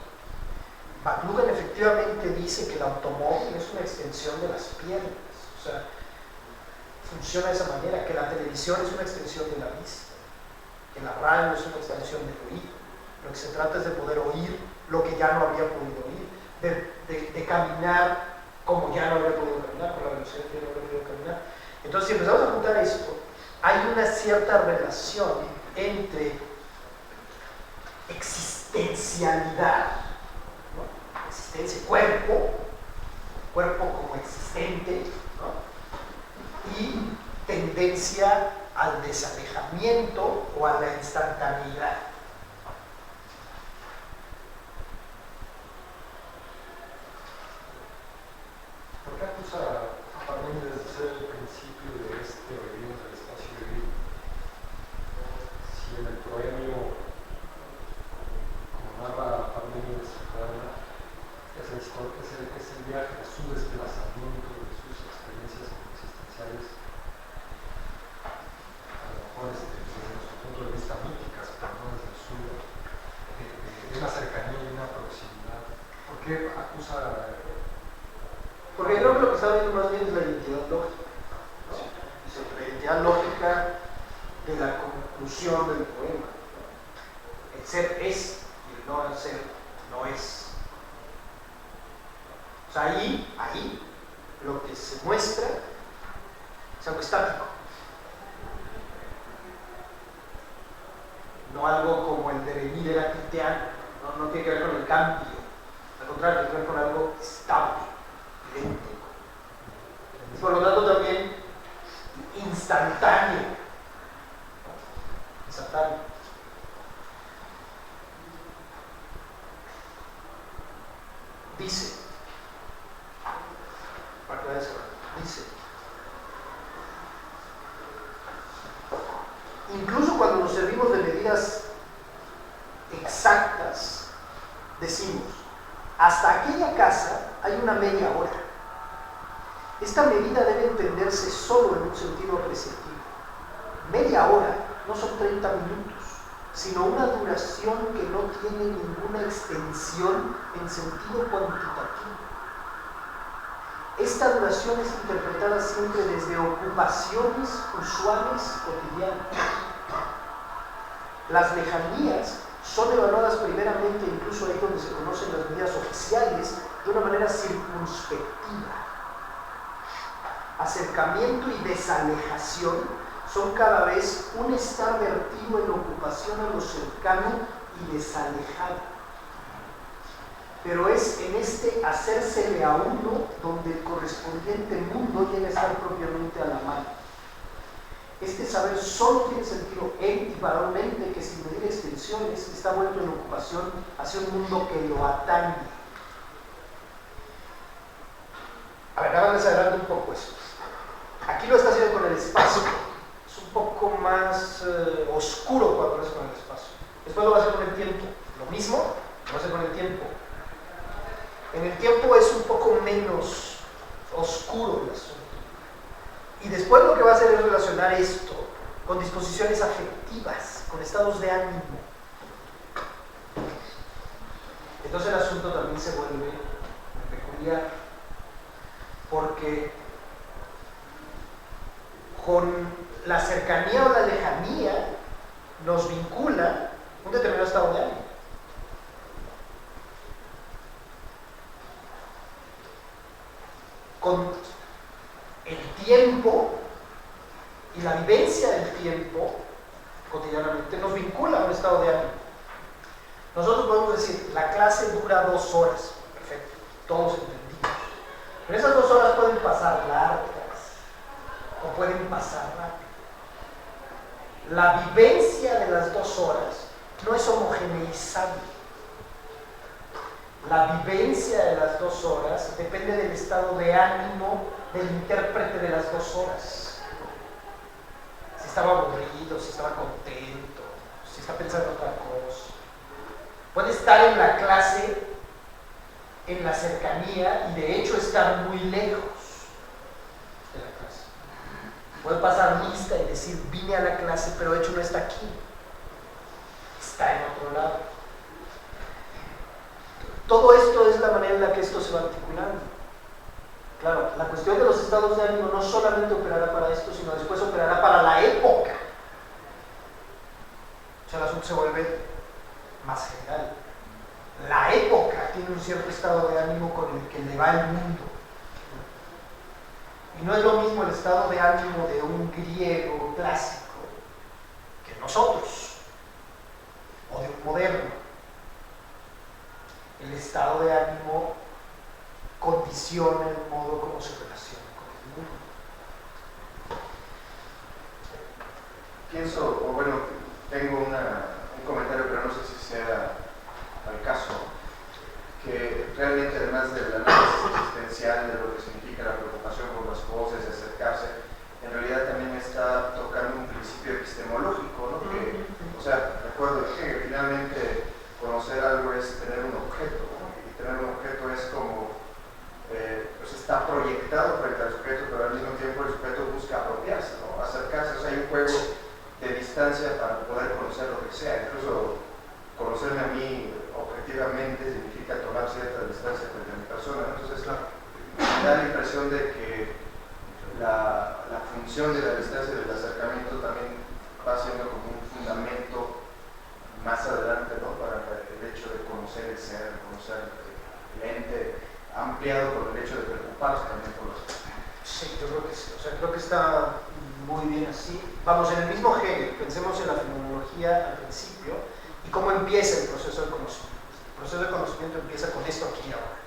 McLuhan efectivamente dice que el automóvil es una extensión de las piernas, o sea, funciona de esa manera, que la televisión es una extensión de la vista, que la radio es una extensión del oído. Lo que se trata es de poder oír lo que ya no había podido oír, de caminar como ya no había podido caminar, con la velocidad que ya no había podido caminar. Entonces, si empezamos a juntar esto, hay una cierta relación entre existencialidad, ¿no?, existencia, cuerpo como existente, ¿no?, y tendencia al desalejamiento o a la instantaneidad. ¿Por qué acusa a Parménides de ser el principio de este reino del espacio vivido? Si en el proemio, como narra Parménides, es el viaje de su desplazamiento, de sus experiencias existenciales, a lo mejor desde nuestro punto de vista míticas, pero no desde el suyo, de una cercanía y una proximidad. ¿Por qué acusa? Porque creo que lo que está viendo más bien es la identidad lógica, ¿no? La identidad lógica de la conclusión del poema, ¿no? El ser es y el no ser no es. O sea, ahí lo que se muestra es algo estático, no algo como el devenir heracliteano, no tiene que ver con el cambio, al contrario, tiene que ver con algo estable, idéntico. por lo tanto también instantáneo. Instantáneo. Dice, para que vayas a dice, incluso cuando nos servimos de medidas exactas, decimos, hasta aquella casa hay una media hora. Esta medida debe entenderse solo en un sentido apreciativo. Media hora no son 30 minutos, sino una duración que no tiene ninguna extensión en sentido cuantitativo. Esta duración es interpretada siempre desde ocupaciones usuales cotidianas. Las lejanías son evaluadas primeramente, incluso ahí donde se conocen las medidas oficiales, de una manera circunspectiva. Acercamiento y desalejación son cada vez un estar vertido en ocupación a lo cercano y desalejado. Pero es en este hacérsele a uno donde el correspondiente mundo llega a estar propiamente a la mano. Este saber solo tiene sentido en y para un ente que sin medir extensiones está vuelto en ocupación hacia un mundo que lo atañe. A ver, ahora les adelanto un poco eso. Aquí lo está haciendo con el espacio. Es un poco más oscuro cuando lo hace con el espacio. Después lo va a hacer con el tiempo. Lo mismo lo va a hacer con el tiempo. En el tiempo es un poco menos oscuro el asunto. Y después lo que va a hacer es relacionar esto con disposiciones afectivas, con estados de ánimo. Entonces el asunto también se vuelve peculiar, porque con la cercanía o la lejanía nos vincula un determinado estado de ánimo. Con el tiempo y la vivencia del tiempo cotidianamente nos vincula a un estado de ánimo. Nosotros podemos decir, la clase dura 2 horas, perfecto, todos entendimos. Pero esas 2 horas pueden pasar largas o pueden pasar rápido. La vivencia de las 2 horas no es homogeneizable. La vivencia de las 2 horas depende del estado de ánimo del intérprete de las 2 horas. Si estaba aburrido, si estaba contento, si está pensando otra cosa. Puede estar en la clase, en la cercanía, y de hecho estar muy lejos de la clase. Puede pasar lista y decir, vine a la clase, pero de hecho no está aquí. Está en otro lado. Todo esto es la manera en la que esto se va articulando. Claro, la cuestión de los estados de ánimo no solamente operará para esto, sino después operará para la época. O sea, el asunto se vuelve más general. La época tiene un cierto estado de ánimo con el que le va el mundo. Y no es lo mismo el estado de ánimo de un griego clásico que nosotros, o de un moderno. El estado de ánimo condiciona el modo como se relaciona con el mundo. Pienso, o bueno, tengo un comentario, pero no sé si sea al caso, que realmente además del análisis existencial de lo que significa la preocupación por las cosas, de acercarse, en realidad también está tocando un principio epistemológico, ¿no? Que, o sea, recuerdo que finalmente conocer algo es tener un objeto, ¿no? Y tener un objeto es como, pues está proyectado frente al sujeto, pero al mismo tiempo el sujeto busca apropiarse, ¿no? Acercarse, o sea, hay un juego de distancia para poder conocer lo que sea, incluso conocerme a mí objetivamente significa tomar cierta distancia frente a mi persona, ¿no? Entonces me da la impresión de que la función de la distancia del acercamiento también va siendo como un fundamento más adelante, ¿no? Para el hecho de conocer el ser, conocer el ente, ampliado por el hecho de preocuparse también por los... Sí, yo creo que sí. O sea, creo que está muy bien así. Vamos, en el mismo Hegel, pensemos en la fenomenología al principio y cómo empieza el proceso de conocimiento. El proceso de conocimiento empieza con esto aquí y ahora.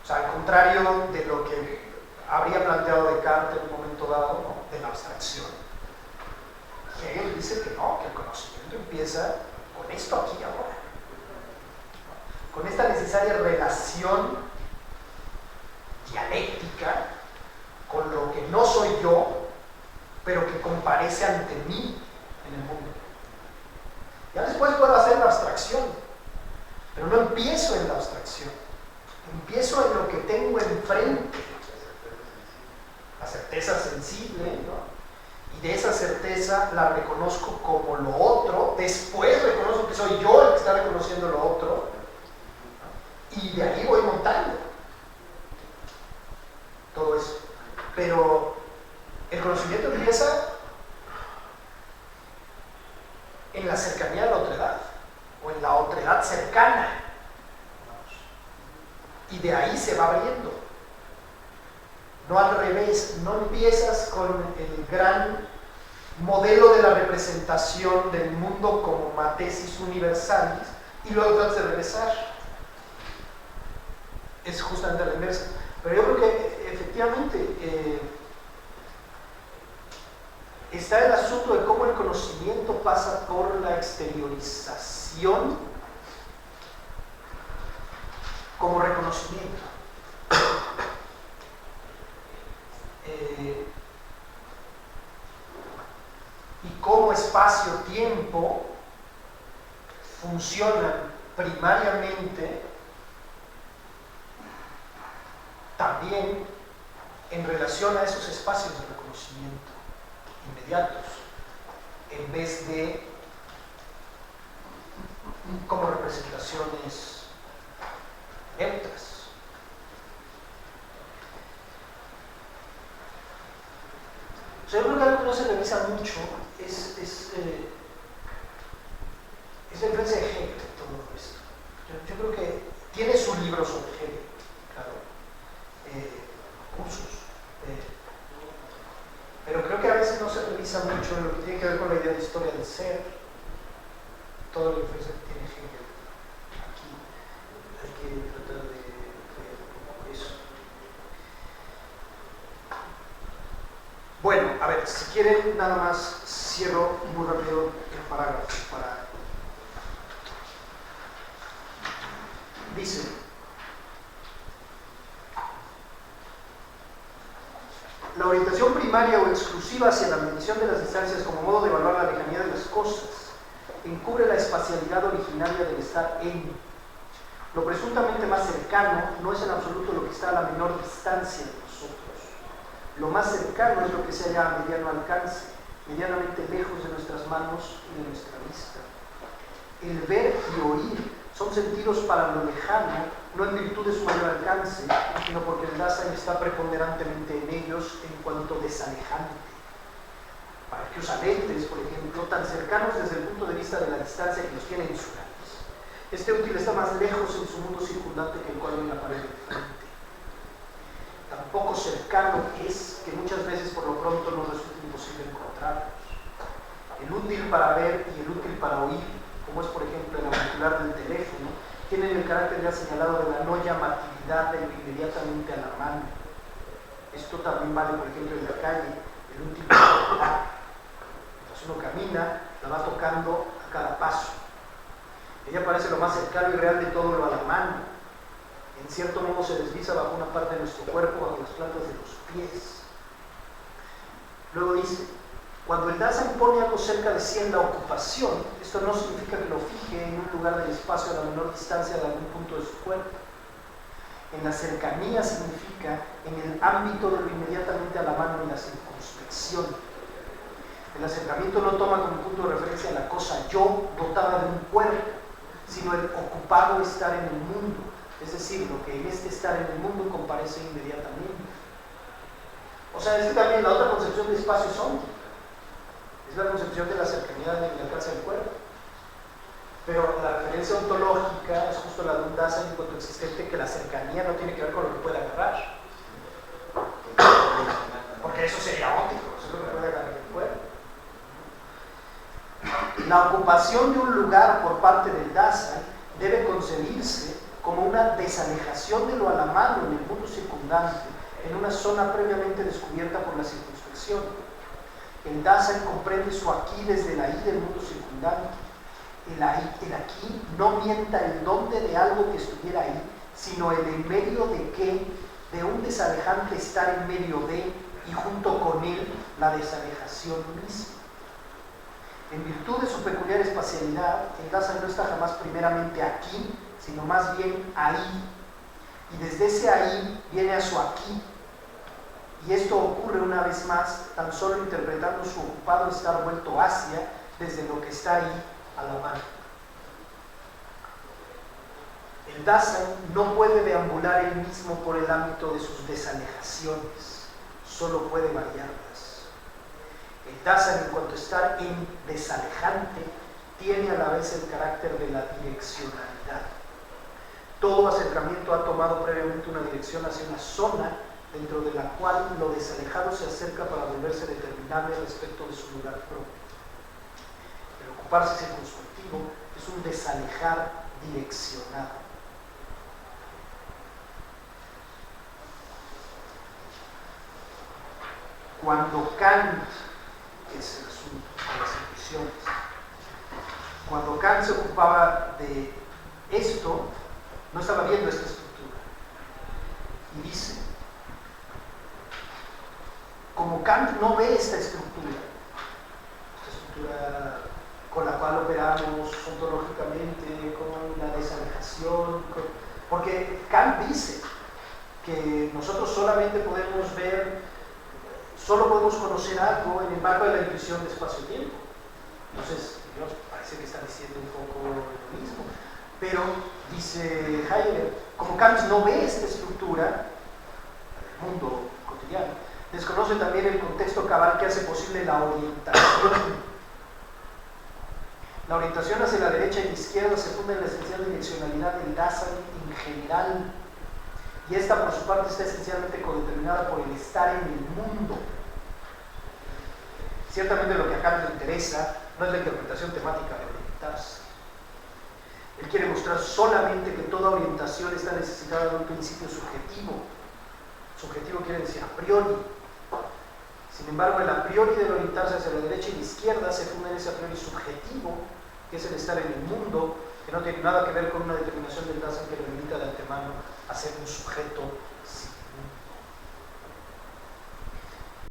O sea, al contrario de lo que habría planteado Descartes en un momento dado, ¿no?, de la abstracción. Hegel dice que no, que el conocimiento empieza con esto aquí y ahora, con esta necesaria relación dialéctica con lo que no soy yo, pero que comparece ante mí en el mundo. Ya después puedo hacer la abstracción, pero no empiezo en la abstracción, empiezo en lo que tengo enfrente, la certeza sensible, ¿no? Y de esa certeza la reconozco como lo otro, después reconozco que soy yo el que está reconociendo lo otro, ¿no? Y de ahí voy montando todo eso. Pero el conocimiento empieza en la cercanía de la otredad, o en la otredad cercana, y de ahí se va abriendo. No al revés, no empiezas con el gran modelo de la representación del mundo como matesis universalis y luego tratas de regresar. Es justamente la inversa. Pero yo creo que efectivamente está el asunto de cómo el conocimiento pasa por la exteriorización como reconocimiento. Y cómo espacio-tiempo funcionan primariamente también en relación a esos espacios de reconocimiento inmediatos, en vez de como representaciones neutras. Yo creo que algo que no se revisa mucho es la influencia de Hegel en todo esto. Yo creo que tiene su libro sobre Hegel, claro, cursos, pero creo que a veces no se revisa mucho en lo que tiene que ver con la idea de historia del ser, toda la influencia que tiene Hegel aquí. Hay que tratar de ver eso. Bueno, a ver, si quieren, nada más cierro muy rápido el parágrafo para... Dice: la orientación primaria o exclusiva hacia la medición de las distancias como modo de evaluar la lejanía de las cosas encubre la espacialidad originaria del estar en. Lo presuntamente más cercano no es en absoluto lo que está a la menor distancia de nosotros. Lo más cercano es lo que se halla a mediano alcance, medianamente lejos de nuestras manos y de nuestra vista. El ver y oír son sentidos para lo lejano, no en virtud de su mayor alcance, sino porque el Dasein está preponderantemente en ellos en cuanto desalejante. Para que usa lentes, por ejemplo, tan cercanos desde el punto de vista de la distancia que los tiene en su nariz. Este útil está más lejos en su mundo circundante que el cuadro en la pared de frente. Tan poco cercano es que muchas veces por lo pronto nos resulta imposible encontrarlos. El útil para ver y el útil para oír, como es por ejemplo el auricular del teléfono, tienen el carácter ya señalado de la no llamatividad de lo inmediatamente a la mano. Esto también vale por ejemplo en la calle, el útil para tocar. Entonces uno camina, la va tocando a cada paso. Ella parece lo más cercano y real de todo lo a la mano. En cierto modo se desliza bajo una parte de nuestro cuerpo, bajo las plantas de los pies. Luego dice: cuando el Dasein pone algo cerca de sí en la ocupación, esto no significa que lo fije en un lugar del espacio a la menor distancia de algún punto de su cuerpo. En la cercanía significa en el ámbito de lo inmediatamente a la mano y la circunspección. El acercamiento no toma como punto de referencia a la cosa yo dotada de un cuerpo, sino el ocupado estar en el mundo, es decir, lo que en este estar en el mundo comparece inmediatamente. O sea, es que también la otra concepción de espacio es óntica, es la concepción de la cercanía del alcance del cuerpo. Pero la referencia ontológica es justo la de un Dasein en cuanto existente, que la cercanía no tiene que ver con lo que puede agarrar. Porque eso sería óptico, eso es lo que puede agarrar el cuerpo. La ocupación de un lugar por parte del Dasein debe concebirse como una desalejación de lo a la mano en el mundo circundante en una zona previamente descubierta por la circunspección. El Dasein comprende su aquí desde el ahí del mundo circundante. El aquí no mienta el dónde de algo que estuviera ahí, sino el en medio de qué, de un desalejante estar en medio de, y junto con él la desalejación misma. En virtud de su peculiar espacialidad, el Dasein no está jamás primeramente aquí, sino más bien ahí, y desde ese ahí viene a su aquí. Y esto ocurre una vez más, tan solo interpretando su ocupado estar vuelto hacia, desde lo que está ahí a la mano. El Dasein no puede deambular él mismo por el ámbito de sus desalejaciones, solo puede variarlas. El Dasein, en cuanto a estar en desalejante, tiene a la vez el carácter de la direccionalidad. Todo acercamiento ha tomado previamente una dirección hacia una zona dentro de la cual lo desalejado se acerca para volverse determinable respecto de su lugar propio. El ocuparse circunspectivo es un desalejar direccionado. Cuando Kant, que es el asunto de las intuiciones, cuando Kant se ocupaba de esto, no estaba viendo esta estructura. Y dice, como Kant no ve esta estructura con la cual operamos ontológicamente, con la desalejación, porque Kant dice que nosotros solamente podemos ver, solo podemos conocer algo en el marco de la intuición de espacio-tiempo. Entonces, Dios parece que está diciendo un poco lo mismo. Pero, dice Heidegger, como Kant no ve esta estructura del mundo cotidiano, desconoce también el contexto cabal que hace posible la orientación. La orientación hacia la derecha y la izquierda se funda en la esencial direccionalidad del Dasein en general, y esta por su parte está esencialmente codeterminada por el estar en el mundo. Ciertamente lo que a Kant le interesa no es la interpretación temática de orientarse. Él quiere mostrar solamente que toda orientación está necesitada de un principio subjetivo. Subjetivo quiere decir a priori. Sin embargo, el a priori del orientarse hacia la derecha y la izquierda se funda en ese a priori subjetivo, que es el estar en el mundo, que no tiene nada que ver con una determinación del Dasein que lo limita de antemano a ser un sujeto